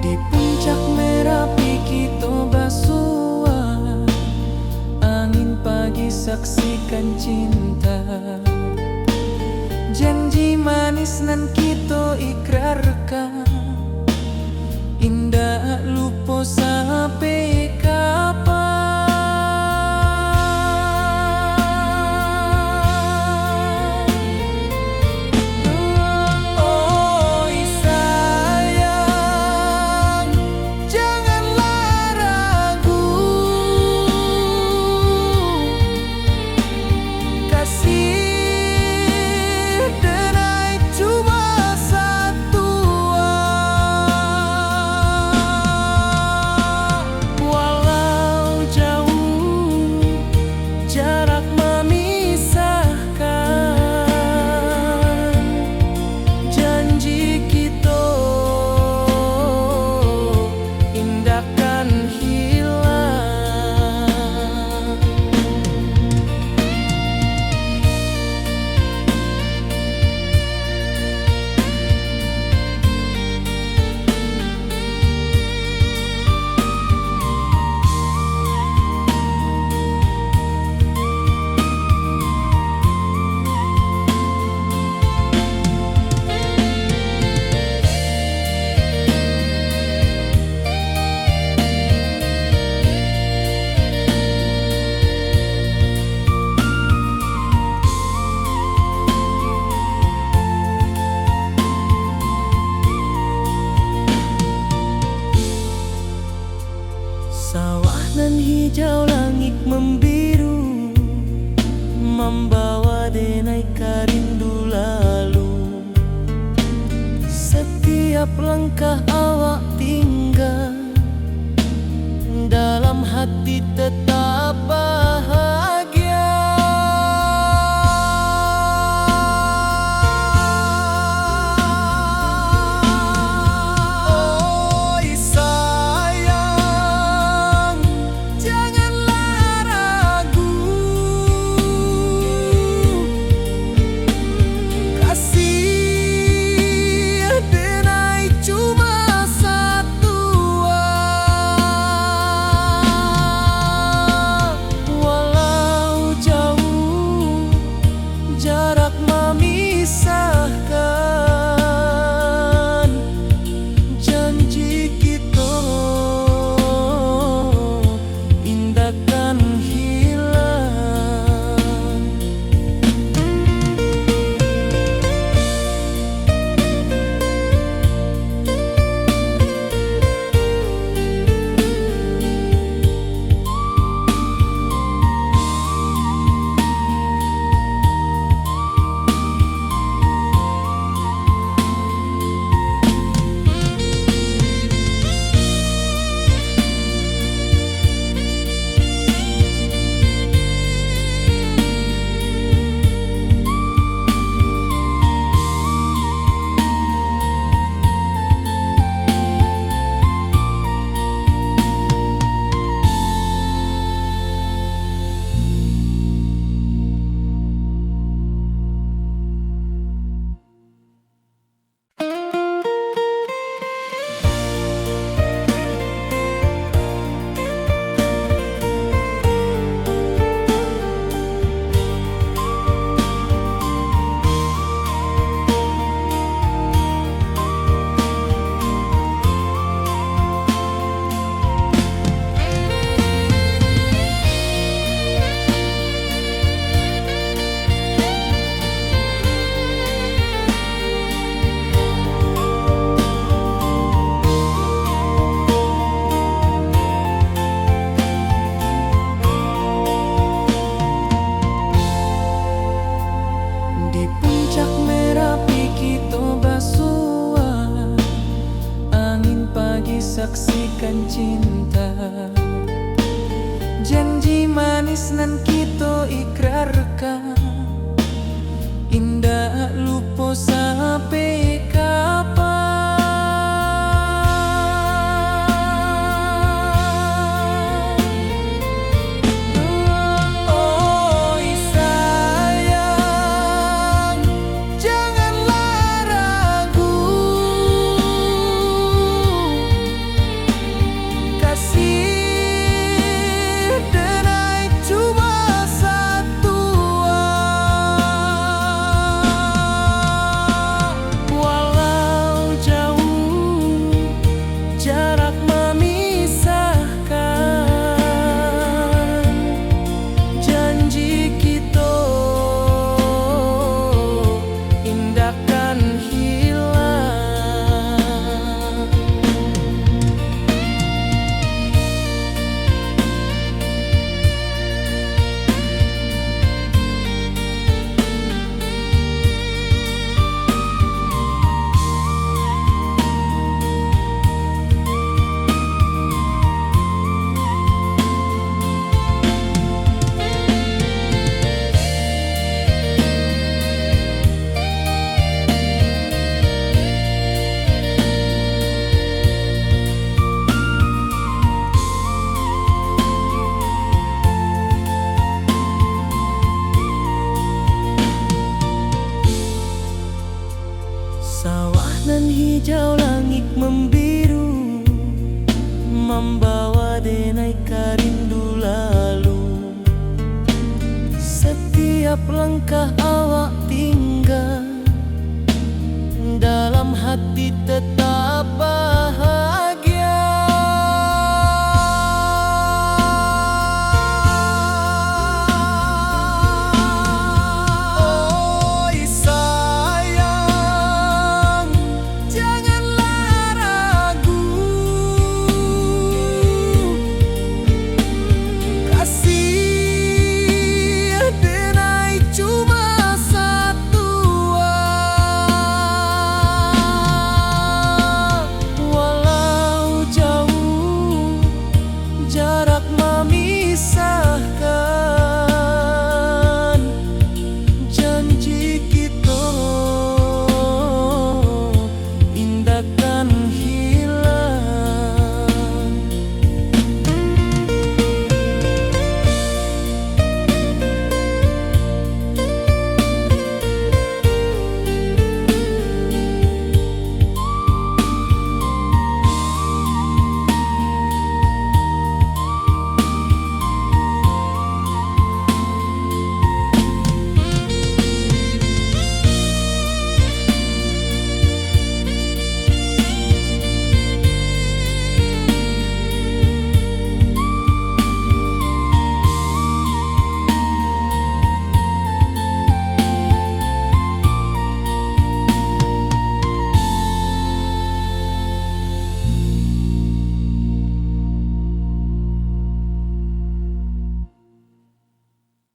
Di puncak Merapi kita basua, angin pagi saksikan cinta. Janji manis nan kita ikrarkan, indah lupa sampai kapan. Oi sayang, janganlah ragu, kasih denai cuma satu. Walau jauh jarak memisahkan, janji kita indahkan hilang. Sawah nan hijau, langit membiru, membawa denai karindu lalu. Setiap langkah awak tinggal, dalam hati tetap bahagia. Oi sayang, janganlah ragu, kasih denai cuma satu. saksikan cinta. Janji manis nan kita ikrarkan, indah lupa sampai kapan. Oi sayang, janganlah ragu, kasih denai cuma satu. Walau jauh jarak memisahkan, janji kita indahkan hilang. Sawah nan hijau, langit membiru, membawa denai karindu lalu. Setiap langkah awak tinggal, dalam hati tetap